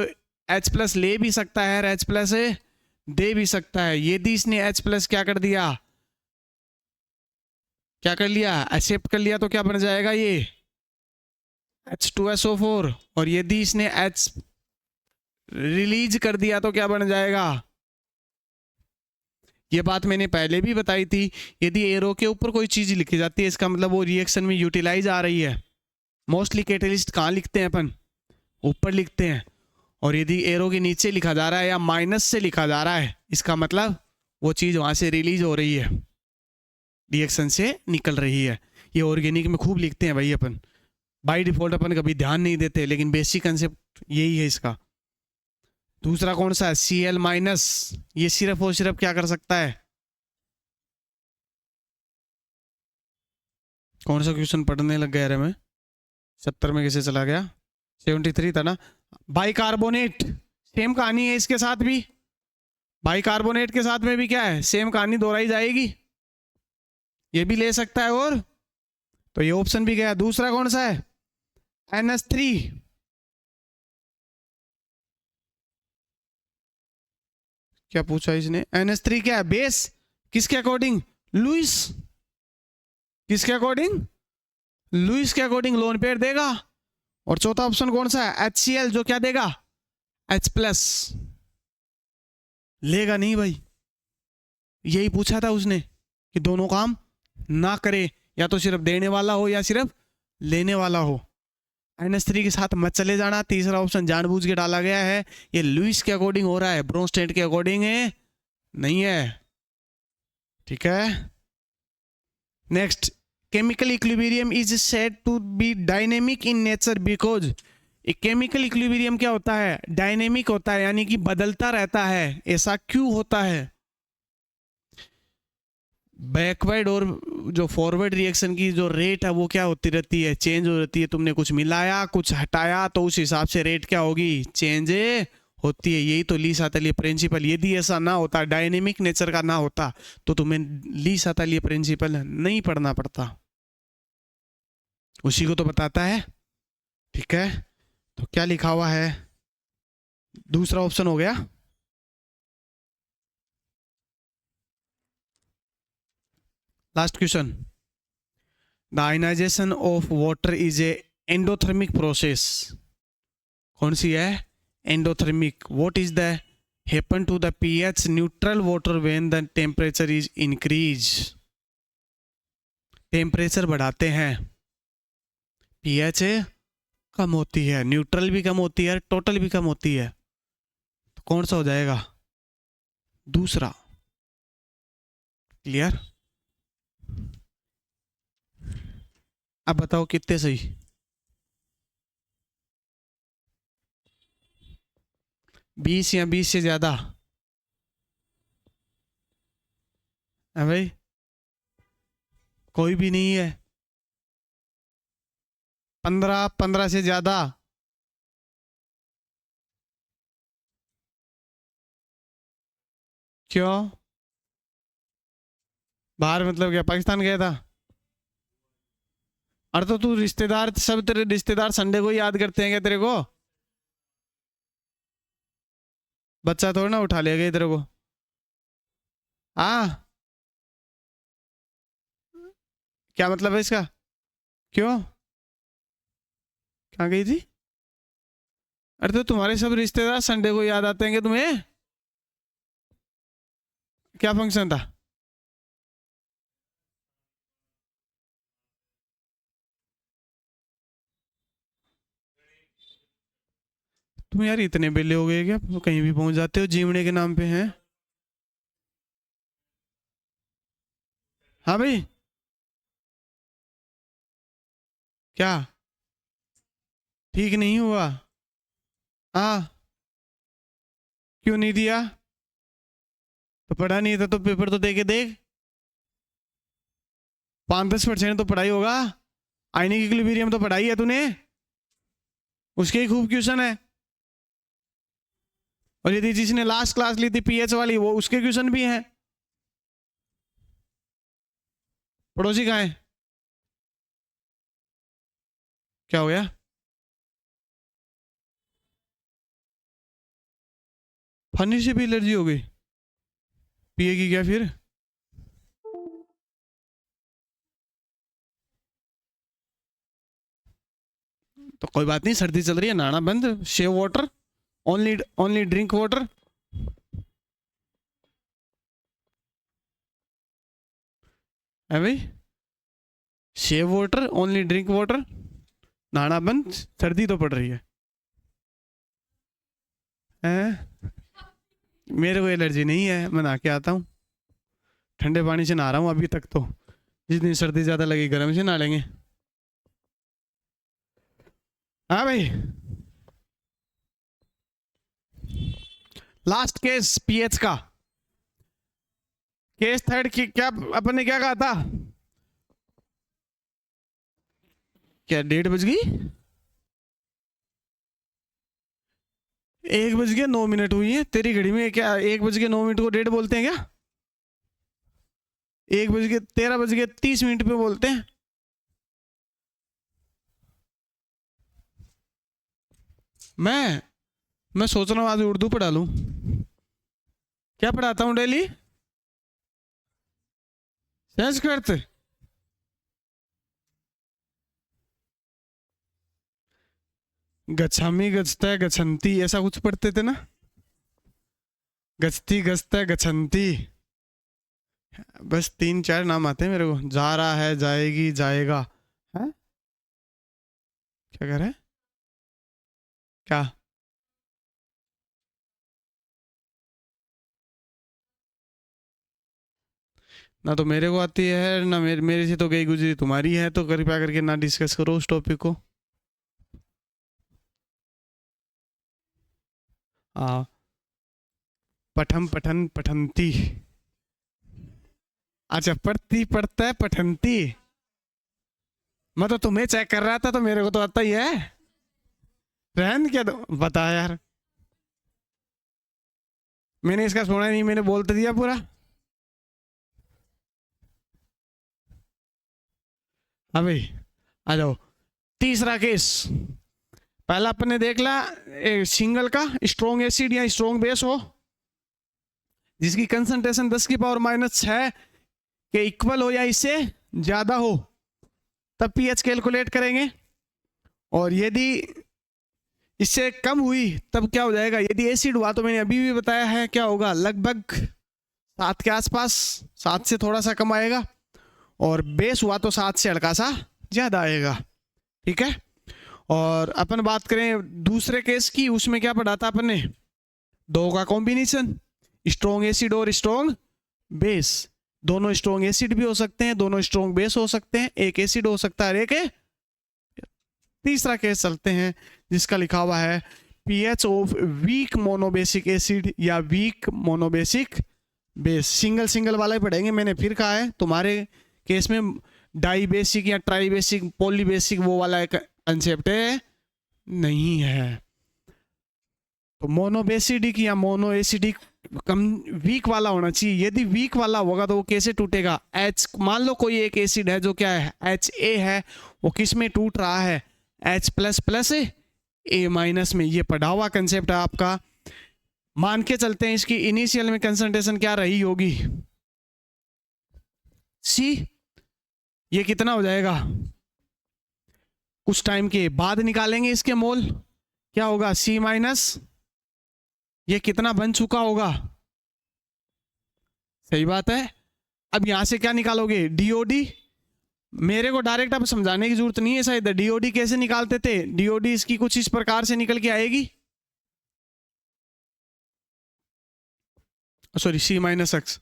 H+ ले भी सकता है और H+ दे भी सकता है। यदि इसने H+ क्या कर दिया, क्या कर लिया, एक्सेप्ट कर लिया, तो क्या बन जाएगा ये H2SO4। और यदि इसने H रिलीज कर दिया तो क्या बन जाएगा? ये बात मैंने पहले भी बताई थी। यदि एरो के ऊपर कोई चीज लिखी जाती है इसका मतलब वो रिएक्शन में यूटिलाइज आ रही है। मोस्टली कैटलिस्ट कहाँ लिखते हैं अपन? ऊपर लिखते हैं। और यदि एरो के नीचे लिखा जा रहा है या माइनस से लिखा जा रहा है इसका मतलब वो चीज वहां से रिलीज हो रही है, रिएक्शन से निकल रही है। ये ऑर्गेनिक में खूब लिखते हैं भाई अपन, बाय डिफॉल्ट अपन कभी ध्यान नहीं देते, लेकिन बेसिक कंसेप्ट यही है इसका। दूसरा कौन सा है? Cl-। ये सिर्फ और सिर्फ क्या कर सकता है? कौन सा क्वेश्चन पढ़ने लग गया रे मैं? 70 में कैसे चला गया? 73 था ना। बाइकार्बोनेट, सेम कहानी है इसके साथ भी। बाइकार्बोनेट के साथ में भी क्या है, सेम कहानी दोहराई जाएगी। ये भी ले सकता है और तो ये ऑप्शन भी गया। दूसरा कौन सा है? NH3। क्या पूछा इसने? NH3 क्या है? बेस। किसके अकॉर्डिंग? लुईस। किसके अकॉर्डिंग? लुईस के अकॉर्डिंग लोन पेयर देगा। और चौथा ऑप्शन कौन सा है? HCl, जो क्या देगा? H+ लेगा नहीं भाई। यही पूछा था उसने कि दोनों काम ना करे, या तो सिर्फ देने वाला हो या सिर्फ लेने वाला हो। NH3 के साथ मत चले जाना। तीसरा ऑप्शन जानबूझ के डाला गया है। ये लुईस के अकॉर्डिंग हो रहा है, ब्रोंस्टेड के अकॉर्डिंग है नहीं है, ठीक है। Next, chemical equilibrium is said to be dynamic in nature because. Chemical equilibrium क्या होता है? डायनेमिक होता है, यानी कि बदलता रहता है। ऐसा क्यों होता है? बैकवर्ड और जो फॉरवर्ड रिएक्शन की जो रेट है वो क्या होती रहती है? चेंज हो रहती है। तुमने कुछ मिलाया, कुछ हटाया, तो उस हिसाब से रेट क्या होगी? चेंज होती है, यही तो लीसातलीय प्रिंसिपल। यदि ऐसा ना होता, डायनेमिक नेचर का ना होता, तो तुम्हें लीसातलीय प्रिंसिपल नहीं पढ़ना पड़ता। उसी को तो बताता है। ठीक है, तो क्या लिखा हुआ है? दूसरा ऑप्शन हो गया। Last question, the ionization of water is a endothermic process. कौन सी है? Endothermic. What is the happen to the pH neutral water when the temperature is increase. Temperature बढ़ाते हैं, पीएच कम होती है, न्यूट्रल भी कम होती है, टोटल भी कम होती है। तो कौन सा हो जाएगा? दूसरा। क्लियर? अब बताओ कितने सही? 20 या 20 से ज्यादा? है भाई? कोई भी नहीं है? 15 से ज्यादा? क्यों? बाहर मतलब क्या, पाकिस्तान गया था? अरे तो तू रिश्तेदार, सब तेरे रिश्तेदार संडे को ही याद करते हैं क्या तेरे को? बच्चा थोड़ा ना उठा लेगा तेरे को। हाँ, क्या मतलब है इसका? क्यों? कहाँ गई थी? अरे तो तुम्हारे सब रिश्तेदार संडे को याद आते हैं क्या तुम्हें? क्या फंक्शन था? तुम यार इतने बेले हो गए क्या, कहीं भी पहुंच जाते हो जीवने के नाम पे हैं? हाँ भाई, क्या ठीक नहीं हुआ? हाँ, क्यों नहीं दिया? तो पढ़ा नहीं था तो पेपर तो दे के देख। 5-10% तो पढ़ाई होगा। आईने की इक्विलिब्रियम तो पढ़ाई है तूने, उसके ही खूब क्वेश्चन है। और यदि जिसने लास्ट क्लास ली थी पीएच वाली, वो उसके क्वेश्चन भी हैं। पड़ोसी कहाँ है? क्या हो गया? फनी से भी एलर्जी हो गई? पिएगी क्या फिर? तो कोई बात नहीं, सर्दी चल रही है, नहाना बंद, save water, only only drink water. है भाई? Save water, only drink water, नहाना बंद, सर्दी तो पड़ रही है। हैं? मेरे को एलर्जी नहीं है, मैं नहा के आता हूँ, ठंडे पानी से नहा रहा हूँ अभी तक। तो जिस दिन सर्दी ज्यादा लगी गर्म से नहा लेंगे। हाँ भाई, लास्ट केस पीएच का, केस थर्ड की। क्या अपन ने क्या कहा था? क्या 1:30 बज गई? 1:09 हुई है तेरी घड़ी में। क्या 1:09 को 1:30 बोलते हैं क्या? 13:30 पे बोलते हैं। मैं सोच रहा हूँ आज उर्दू पढ़ा लूं। क्या पढ़ाता हूँ डेली? संस्कृत। गच्छामी गच्छता है गच्छन्ति, ऐसा कुछ पढ़ते थे ना? गच्छती गच्छता है गच्छन्ति। बस 3-4 नाम आते हैं मेरे को। जा रहा है, जाएगी, जाएगा। है? क्या कह रहे हैं? क्या? ना तो मेरे को आती है ना, मेरे से तो गई गुजरी तुम्हारी है। तो कृपया करके ना डिस्कस करो उस टॉपिक को। हाँ, पठम पठन पठंती। अच्छा, पढ़ती पढ़ता है पठंती। मैं तो तुम्हें चेक कर रहा था, तो मेरे को तो आता ही है। रहन क्या तो बता यार। मैंने इसका सुना नहीं, मैंने बोल तो दिया पूरा। हाँ भाई, आ जाओ। तीसरा केस, पहला अपन ने देख ला सिंगल का स्ट्रॉन्ग एसिड या स्ट्रॉन्ग बेस हो जिसकी कंसंट्रेशन 10⁻⁶ के इक्वल हो या इससे ज्यादा हो, तब पीएच कैलकुलेट करेंगे। और यदि इससे कम हुई तब क्या हो जाएगा? यदि एसिड हुआ तो मैंने अभी भी बताया है क्या होगा, लगभग 7 के आसपास, 7 से थोड़ा सा कम आएगा। और बेस हुआ तो 7 से हल्का सा ज्यादा आएगा। ठीक है। और अपन बात करें दूसरे केस की, उसमें क्या पढ़ा था अपन ने? दो का कॉम्बिनेशन, स्ट्रॉन्ग एसिड और स्ट्रॉन्ग बेस। दोनों स्ट्रॉन्ग एसिड भी हो सकते हैं, दोनों स्ट्रॉन्ग बेस हो सकते हैं, एक एसिड हो सकता है, एक है। तीसरा केस चलते हैं जिसका लिखा हुआ है pH of weak monobasic acid या weak monobasic base. Single single वाला ही पढ़ेंगे, मैंने फिर कहा है। तुम्हारे केस में डाई बेसिक या ट्राई बेसिक, पॉली बेसिक वो वाला एक कंसेप्ट है नहीं है। तो मोनोबेसिडिक या मोनो एसिडिक कम वीक वाला होना चाहिए। यदि वीक वाला होगा तो वो कैसे टूटेगा? एच, मान लो कोई एक एसिड है जो क्या है, एच ए है, वो किस में टूट रहा है? एच प्लस प्लस ए माइनस में। ये पढ़ा हुआ कंसेप्ट है आपका। मान के चलते हैं इसकी इनिशियल में कंसंट्रेशन क्या रही होगी, सी। ये कितना हो जाएगा? कुछ टाइम के बाद निकालेंगे इसके मोल, क्या होगा? सी माइनस ये कितना बन चुका होगा। सही बात है। अब यहां से क्या निकालोगे? डीओडी। मेरे को डायरेक्ट अब समझाने की जरूरत नहीं है शायद। डीओडी कैसे निकालते थे? डीओडी इसकी कुछ इस प्रकार से निकल के आएगी, सॉरी सी माइनस एक्स,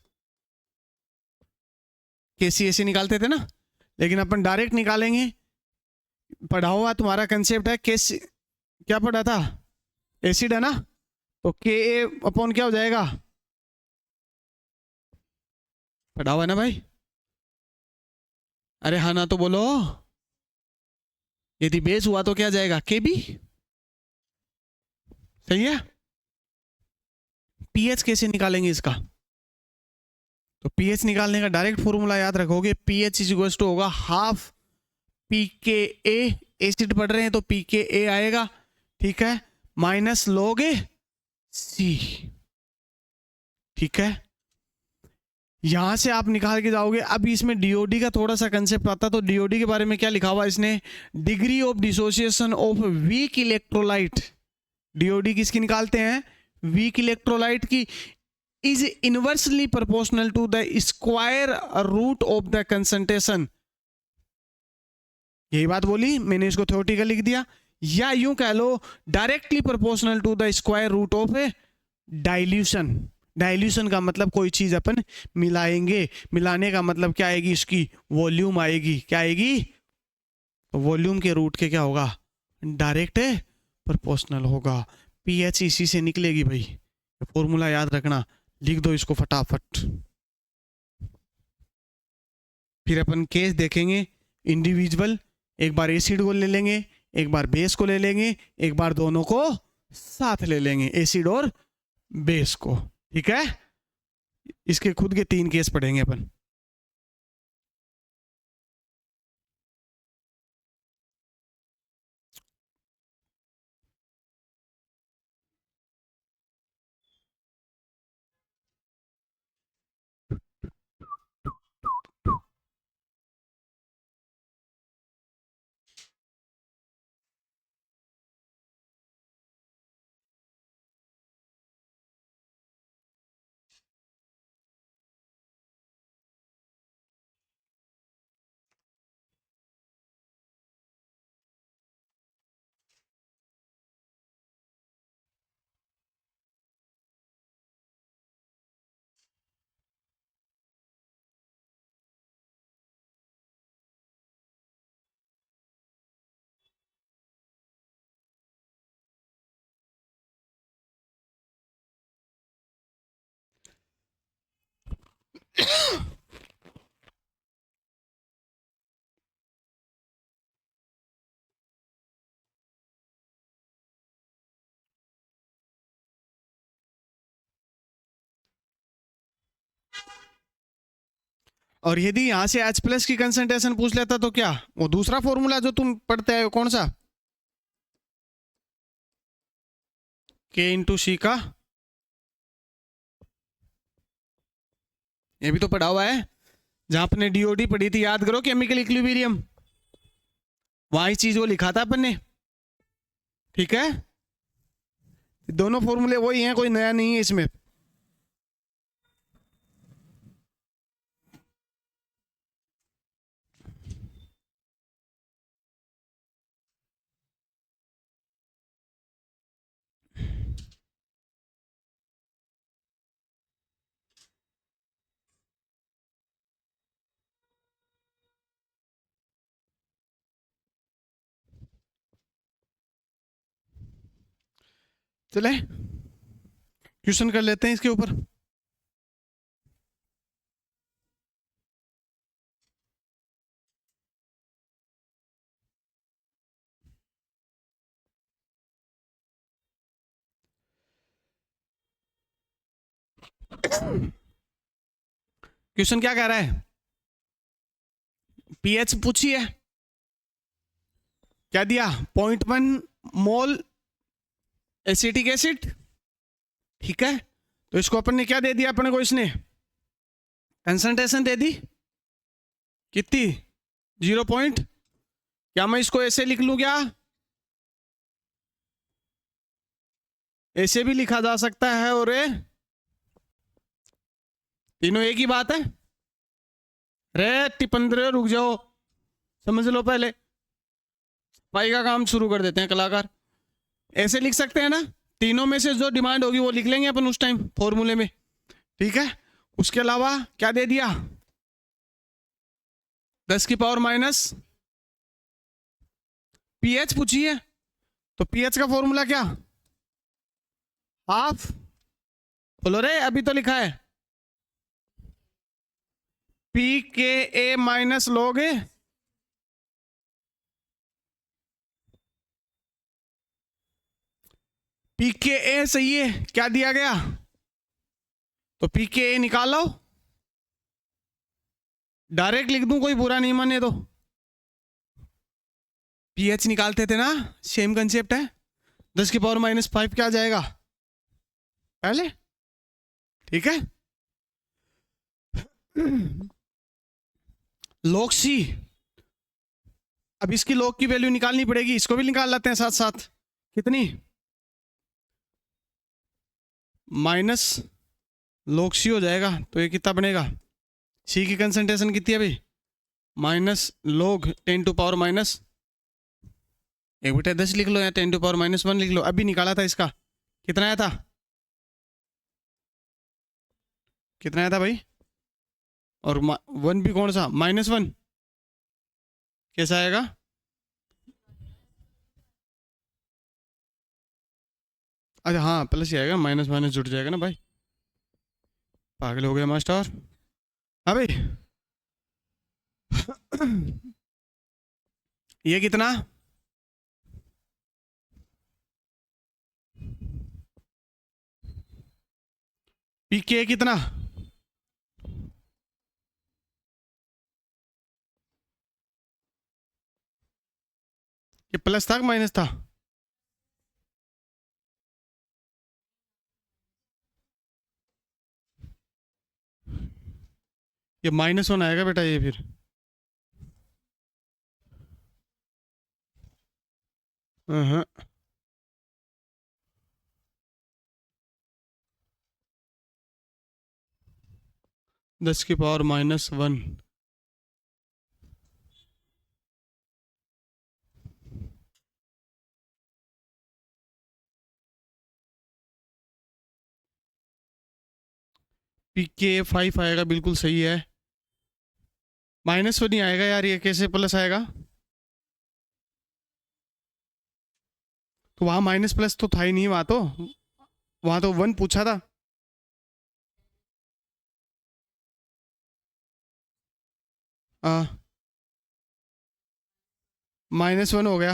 कैसी ऐसे निकालते थे ना, लेकिन अपन डायरेक्ट निकालेंगे। पढ़ा हुआ तुम्हारा कंसेप्ट है कैसे, क्या पढ़ा था? एसिड है ना, तो के ए अपॉन क्या हो जाएगा? पढ़ा हुआ है ना भाई? अरे हाँ ना तो बोलो। यदि बेस हुआ तो क्या जाएगा? के बी। सही है। पीएच कैसे निकालेंगे इसका? तो पीएच निकालने का डायरेक्ट फॉर्मूला याद रखोगे, पीएच इज इक्वल टू होगा हाफ पी के ए। एसिड पढ़ रहे हैं तो पी के ए आएगा, ठीक है, माइनस लॉग सी। ठीक है, यहां से आप निकाल के जाओगे। अब इसमें डीओडी का थोड़ा सा कंसेप्ट आता, तो डीओडी के बारे में क्या लिखा हुआ इसने? Degree of dissociation of weak electrolyte. DOD किसकी निकालते हैं? वीक इलेक्ट्रोलाइट की। Is inversely proportional to the square root of the concentration. यही बात बोली मैंने, इसको थ्योरेटिकल लिख दिया। या यूं कह लो directly proportional to the square root of dilution. Dilution का मतलब कोई चीज अपन मिलाएंगे, मिलाने का मतलब क्या आएगी? इसकी वॉल्यूम आएगी। क्या आएगी? वॉल्यूम के रूट के क्या होगा? डायरेक्ट प्रोपोर्शनल होगा। पीएच इसी से निकलेगी भाई, फॉर्मूला याद रखना, लिख दो इसको फटाफट। फिर अपन केस देखेंगे इंडिविजुअल। एक बार एसिड को ले लेंगे, एक बार बेस को ले लेंगे, एक बार दोनों को साथ ले लेंगे, एसिड और बेस को। ठीक है, इसके खुद के 3 केस पढ़ेंगे अपन। और यदि यहां से H प्लस की कंसंट्रेशन पूछ लेता तो क्या, वो दूसरा फॉर्मूला जो तुम पढ़ते हो कौन सा, K इंटू सी का, ये भी तो पढ़ा हुआ है जहां अपने डीओडी पढ़ी थी, याद करो केमिकल इक्विलिब्रियम, वहां इस चीज को लिखा था अपन ने। ठीक है, दोनों फॉर्मूले वही हैं, कोई नया नहीं है इसमें। चले क्वेश्चन कर लेते हैं इसके ऊपर। क्वेश्चन क्या कह रहा है, पीएच पूछी है, क्या दिया 0.1 मोल एसिटिक एसिड। ठीक है, तो इसको अपन ने क्या दे दिया, अपने को इसने कंसंट्रेशन दे दी कितनी 0 पॉइंट, क्या मैं इसको ऐसे लिख लूं क्या, ऐसे भी लिखा जा सकता है, और तीनों एक ही बात है। रे टिपंद्रे रुक जाओ, समझ लो पहले, भाई का काम शुरू कर देते हैं कलाकार। ऐसे लिख सकते हैं ना, तीनों में से जो डिमांड होगी वो लिख लेंगे अपन उस टाइम फॉर्मूले में। ठीक है, उसके अलावा क्या दे दिया 10 की पावर माइनस, पीएच पूछी है, तो पीएच का फॉर्मूला क्या, हाफ, बोलो रे अभी तो लिखा है पी के ए माइनस लॉग ए, पी के ए सही है, क्या दिया गया, तो पी के ए निकालो, डायरेक्ट लिख दूं कोई बुरा नहीं माने तो, पीएच निकालते थे ना, सेम कंसेप्ट है। 10 की पावर माइनस 5 क्या आ जाएगा पहले। ठीक है, लॉग सी, अब इसकी लॉग की वैल्यू निकालनी पड़ेगी, इसको भी निकाल लेते हैं साथ साथ, कितनी माइनस लॉग सी हो जाएगा, तो ये कितना बनेगा, सी की कंसंट्रेशन कितनी है भाई, minus log 10 to power minus, एक बेटा 10 लिख लो या 10 टू पावर माइनस 1 लिख लो, अभी निकाला था इसका, कितना आया था, कितना आया था भाई, और 1 भी कौन सा -1, कैसा आएगा, अच्छा हाँ प्लस ही आएगा, माइनस माइनस जुड़ जाएगा ना भाई, पागल हो गया मास्टर। हाँ भाई ये कितना, पी के कितना, ये प्लस था कि माइनस था, ये -1 आएगा बेटा ये फिर, हाँ 10 की पावर -1, पी के 5 आएगा, बिल्कुल सही है, -1 नहीं आएगा यार, ये कैसे प्लस आएगा, तो वहां माइनस प्लस तो था ही नहीं, वहां तो 1 पूछा था, -1 हो गया,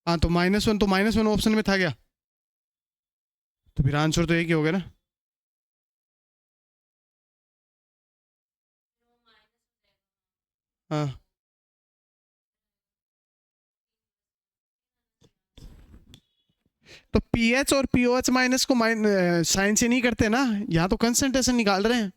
हाँ तो -1 ऑप्शन में था क्या, तो फिर आंसर तो एक ही हो गया ना। हाँ, तो पीएच और पीओएच माइनस को साइन से नहीं करते ना, यहाँ तो कंसंट्रेशन निकाल रहे हैं।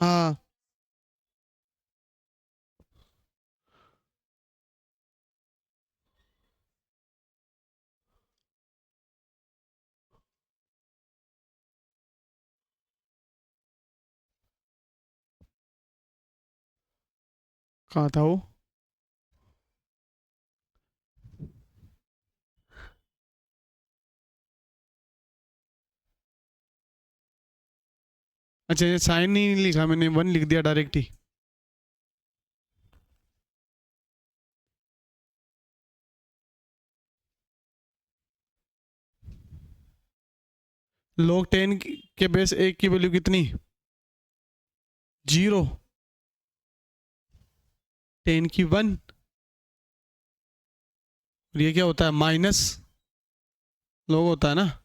हाँ, कहाँ था वो? अच्छा, ये साइन नहीं लिखा मैंने, वन लिख दिया डायरेक्ट ही। log 10 के बेस एक की वैल्यू कितनी? 0। 10 की 1। और ये क्या होता है? माइनस log होता है ना,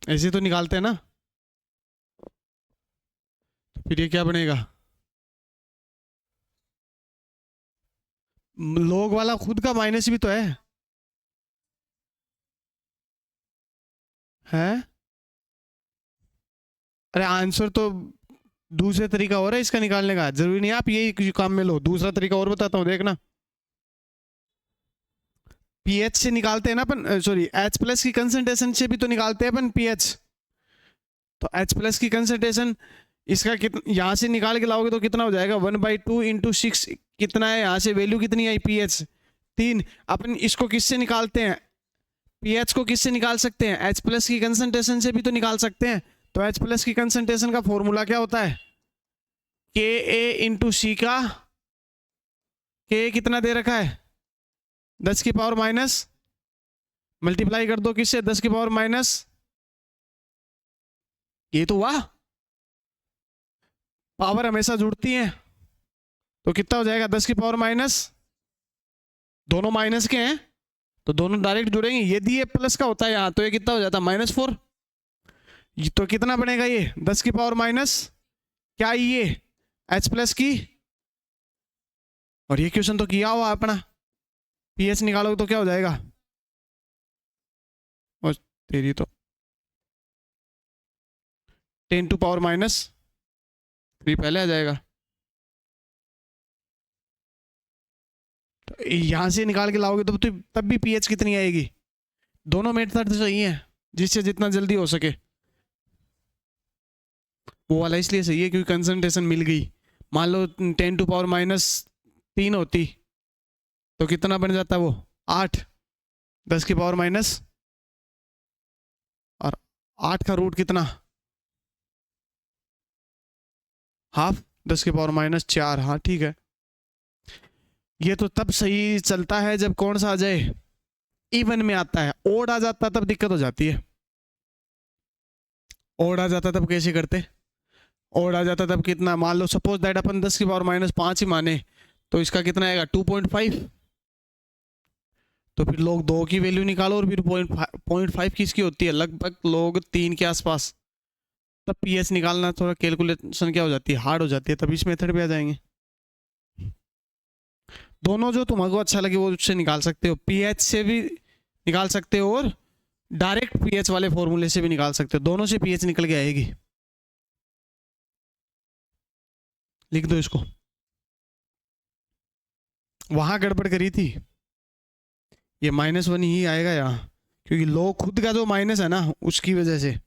ऐसे तो निकालते हैं ना। तो फिर ये क्या बनेगा? log वाला खुद का माइनस भी तो है। अरे आंसर तो दूसरे तरीका हो रहा है इसका निकालने का, जरूरी नहीं आप यही काम में लो, दूसरा तरीका और बताता हूँ, देखना। पीएच से निकालते हैं ना अपन, सॉरी एच प्लस की कंसंट्रेशन से भी तो निकालते हैं अपन पीएच। तो एच प्लस की कंसंट्रेशन इसका यहाँ से निकाल के लाओगे तो कितना हो जाएगा? 1/2 × 6 कितना है? यहाँ से वैल्यू कितनी आई? पीएच 3। अपन इसको किससे निकालते हैं? पीएच को किससे निकाल सकते हैं? एच प्लस की कंसंट्रेशन से भी तो निकाल सकते हैं। तो एच प्लस की कंसंट्रेशन का फॉर्मूला क्या होता है? के ए इंटू सी का के कितना दे रखा है? 10⁻⁻, मल्टीप्लाई कर दो किससे? 10⁻⁻, ये तो वाह, पावर हमेशा जुड़ती है। तो कितना हो जाएगा? 10⁻⁻, दोनों माइनस के हैं तो दोनों डायरेक्ट जुड़ेंगे। यदि ये प्लस का होता है यहाँ तो ये कितना हो जाता? -4। तो कितना बनेगा ये? 10⁻⁻, क्या ये एच प्लस की, और ये क्वेश्चन तो किया हुआ अपना, पीएच निकालोगे तो क्या हो जाएगा? और तेरी तो 10⁻⁻3 पहले आ जाएगा। तो यहां से निकाल के लाओगे तो तब भी पीएच कितनी आएगी? दोनों मेथड तो सही है, जिससे जितना जल्दी हो सके। वो वाला इसलिए सही है क्योंकि कंसंट्रेशन मिल गई। मान लो 10⁻³ होती तो कितना बन जाता वो? 8। 10⁻⁻, और 8 का रूट कितना? हाफ। 10⁻⁻4। हाँ ठीक है। ये तो तब सही चलता है जब कौन सा आ जाए? इवन में आता है। ओड आ जाता तब दिक्कत हो जाती है। ओड आ जाता तब कैसे करते? ओड आ जाता तब कितना? मान लो सपोज दैट अपन 10⁻⁻5 ही माने, तो इसका कितना आएगा? 2.5। तो फिर लोग 2 की वैल्यू निकालो और फिर 0.5 किसकी होती है? लगभग लोग 3 के आसपास। तब पीएच निकालना थोड़ा कैलकुलेशन क्या हो जाती है? हार्ड हो जाती है। तब इस मेथड पे आ जाएंगे। दोनों जो तुम्हारे अच्छा लगे वो उससे निकाल सकते हो, पीएच से भी निकाल सकते हो और डायरेक्ट पीएच वाले फॉर्मूले से भी निकाल सकते हो। दोनों से पीएच निकल के आएगी। लिख दो इसको। वहां गड़बड़ करी थी, ये -1 ही आएगा यहाँ, क्योंकि लो खुद का जो माइनस है ना उसकी वजह से।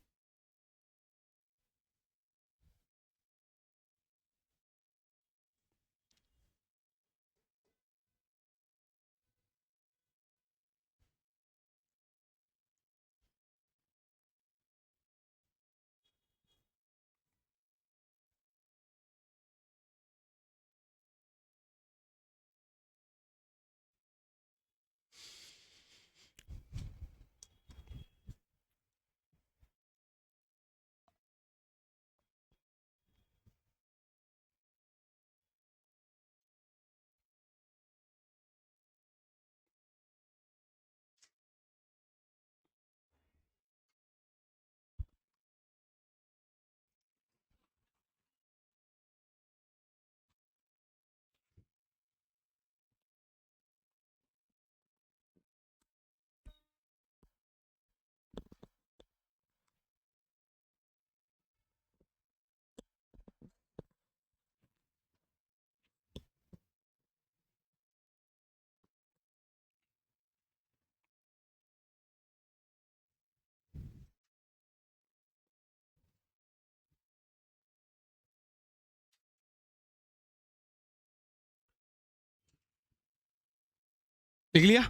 लिख लिया?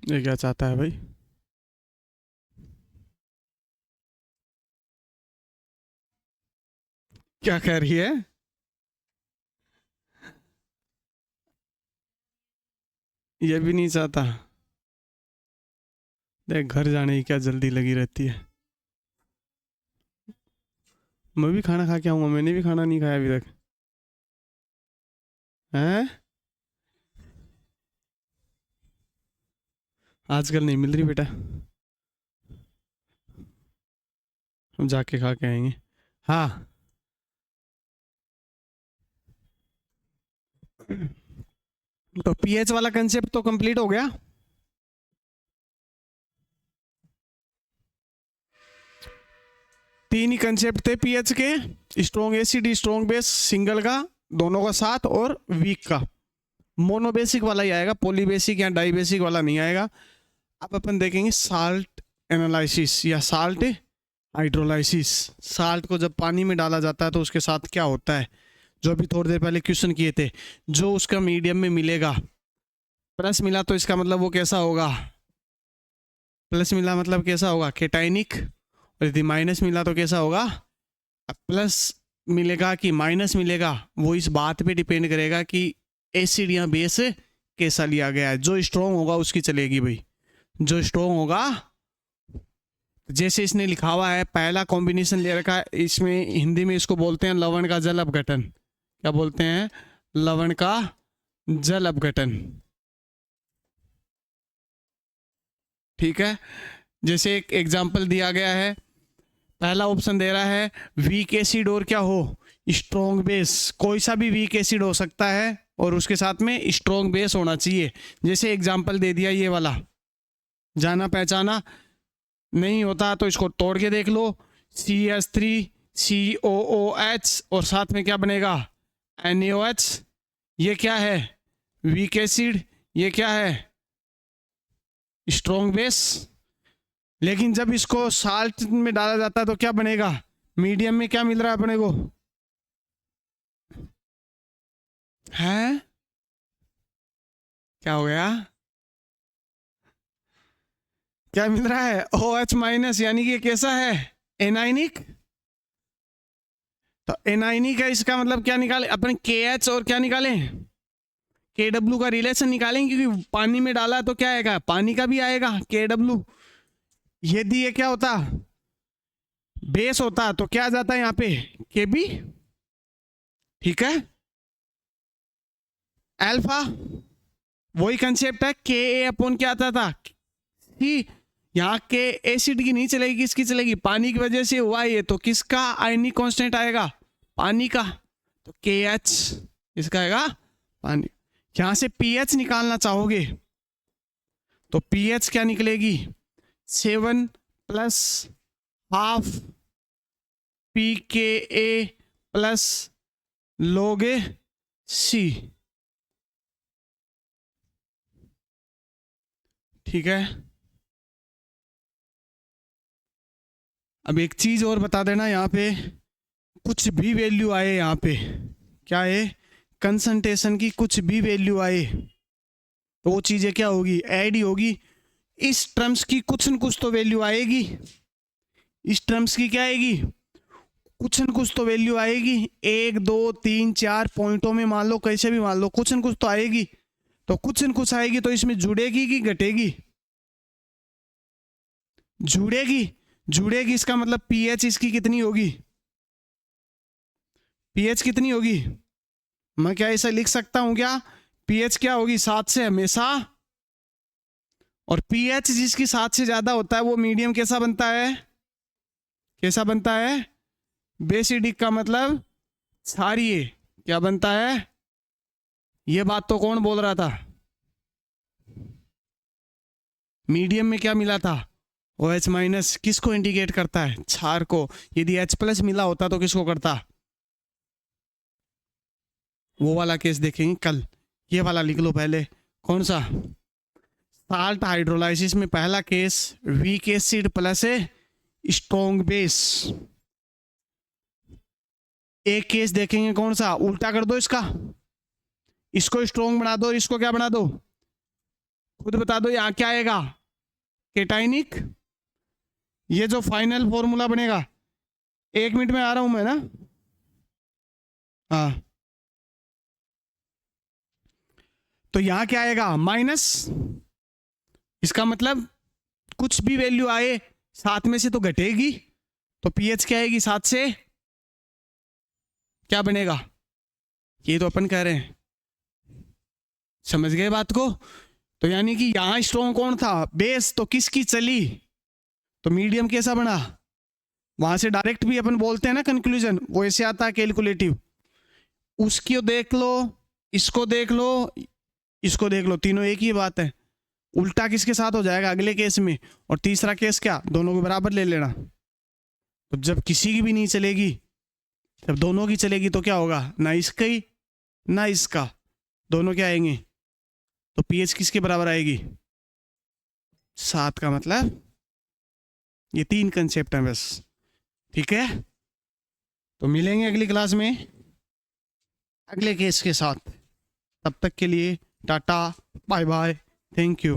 ये क्या चाहता है भाई? क्या कह रही है? ये भी नहीं चाहता। देख, घर जाने की क्या जल्दी लगी रहती है। मैं भी खाना खा के आऊंगा, मैंने भी खाना नहीं खाया अभी तक। हैं? आजकल नहीं मिल रही बेटा, हम जाके खा के आएंगे। हाँ। तो पीएच वाला कंसेप्ट तो कंप्लीट हो गया। तीन ही कंसेप्ट थे पीएच के, strong acid, strong base, single का, दोनों का साथ, और वीक का। मोनो बेसिक वाला ही आएगा, पॉली बेसिक या डाई बेसिक वाला नहीं आएगा। अब अपन देखेंगे साल्ट एनालिसिस या साल्ट हाइड्रोलाइसिस। साल्ट को जब पानी में डाला जाता है तो उसके साथ क्या होता है, जो अभी थोड़ी देर पहले क्वेश्चन किए थे। जो उसका मीडियम में मिलेगा, प्लस मिला तो इसका मतलब वो कैसा होगा, प्लस मिला मतलब कैसा होगा, केटाइनिक। और यदि माइनस मिला तो कैसा होगा, प्लस मिलेगा कि माइनस मिलेगा, वो इस बात पे डिपेंड करेगा कि एसिड या बेस कैसा लिया गया है। जो स्ट्रॉन्ग होगा उसकी चलेगी भाई, जो स्ट्रॉन्ग होगा। जैसे इसने लिखा हुआ है, पहला कॉम्बिनेशन ले रखा है इसमें, हिंदी में इसको बोलते हैं लवण का जल अपघटन। क्या बोलते हैं? लवण का जल अपघटन। ठीक है, जैसे एक एग्जाम्पल दिया गया है, पहला ऑप्शन दे रहा है वीक एसिड और क्या हो, स्ट्रॉन्ग बेस। कोई सा भी वीक एसिड हो सकता है और उसके साथ में स्ट्रॉन्ग बेस होना चाहिए। जैसे एग्जाम्पल दे दिया ये वाला, जाना पहचाना नहीं होता तो इसको तोड़ के देख लो, CH3COOH और साथ में क्या बनेगा, NaOH। ये क्या है, वीक एसिड, ये क्या है, स्ट्रॉन्ग बेस। लेकिन जब इसको साल्ट में डाला जाता है तो क्या बनेगा, मीडियम में क्या मिल रहा है अपने को, है क्या हो गया, क्या मिल रहा है, OH माइनस, यानी कि ये कैसा है, एनाइनिक। तो एनाइनिक है, इसका मतलब क्या निकाले अपन, KH और क्या निकालें, KW का रिलेशन निकालेंगे, क्योंकि पानी में डाला तो क्या आएगा, पानी का भी आएगा KW। यदि ये क्या होता, बेस होता, तो क्या आ जाता है यहाँ पे, KB। ठीक है, अल्फा वही कंसेप्ट है, KA अपॉन क्या आता था, कि यहाँ के एसिड की नहीं चलेगी, किसकी चलेगी, पानी की वजह से हुआ ये, तो किसका आयनिक कांस्टेंट आएगा, पानी का। तो KH इसका आएगा पानी। यहां से पीएच निकालना चाहोगे तो पीएच क्या निकलेगी, 7 plus half pKa plus log C। ठीक है, अब एक चीज और बता देना, यहाँ पे कुछ भी वैल्यू आए, यहाँ पे क्या है, कंसंट्रेशन की कुछ भी वैल्यू आए तो वो चीजें क्या होगी, ऐड ही होगी। इस टर्म्स की कुछ न कुछ तो वैल्यू आएगी, इस टर्म्स की क्या आएगी, कुछ न कुछ तो वैल्यू आएगी। 1 2 3 4 पॉइंटों में मान लो, कैसे भी मान लो, कुछ न कुछ तो आएगी। तो कुछ न कुछ आएगी तो इसमें जुड़ेगी कि घटेगी, जुड़ेगी। जुड़ेगी इसका मतलब पीएच इसकी कितनी होगी, पीएच कितनी होगी, मैं क्या ऐसा लिख सकता हूं क्या, पीएच क्या होगी 7 से हमेशा, और पीएच जिसकी 7 से ज्यादा होता है वो मीडियम कैसा बनता है, कैसा बनता है, बेसिडिक का मतलब क्षारीय। क्या बनता है, ये बात तो कौन बोल रहा था, मीडियम में क्या मिला था, OH माइनस। किसको इंडिकेट करता है, क्षार को। यदि H प्लस मिला होता तो किसको करता, वो वाला केस देखेंगे कल। ये वाला लिख लो पहले, कौन सा, साल्ट हाइड्रोलाइसिस में पहला case weak acid plus strong base. एक केस देखेंगे कौन सा, उल्टा कर दो इसका, इसको स्ट्रॉन्ग बना दो, इसको क्या बना दो, खुद बता दो यहां क्या आएगा, केटाइनिक। ये जो फाइनल फॉर्मूला बनेगा, 1 मिनट में आ रहा हूं मैं ना। हाँ, तो यहां क्या आएगा, माइनस। इसका मतलब कुछ भी वैल्यू आए 7 में से तो घटेगी, तो पीएच क्या आएगी, 7 से क्या बनेगा, ये तो अपन कह रहे हैं। समझ गए बात को। तो यानी कि यहां स्ट्रॉन्ग कौन था, बेस, तो किसकी चली, तो मीडियम कैसा बना। वहां से डायरेक्ट भी अपन बोलते हैं ना कंक्लूजन, वो ऐसे आता है कैलकुलेटिव। उसको देख लो, इसको देख लो, इसको देख लो, तीनों एक ही बात है। उल्टा किसके साथ हो जाएगा अगले केस में, और तीसरा केस क्या, दोनों को बराबर ले लेना। तो जब किसी की भी नहीं चलेगी, जब दोनों की चलेगी तो क्या होगा, ना इसका ही ना इसका, दोनों क्या आएंगे, तो पीएच किसके बराबर आएगी, 7 का। मतलब ये 3 कंसेप्ट हैं बस, ठीक है। तो मिलेंगे अगली क्लास में अगले केस के साथ। तब तक के लिए tata, bye bye, thank you.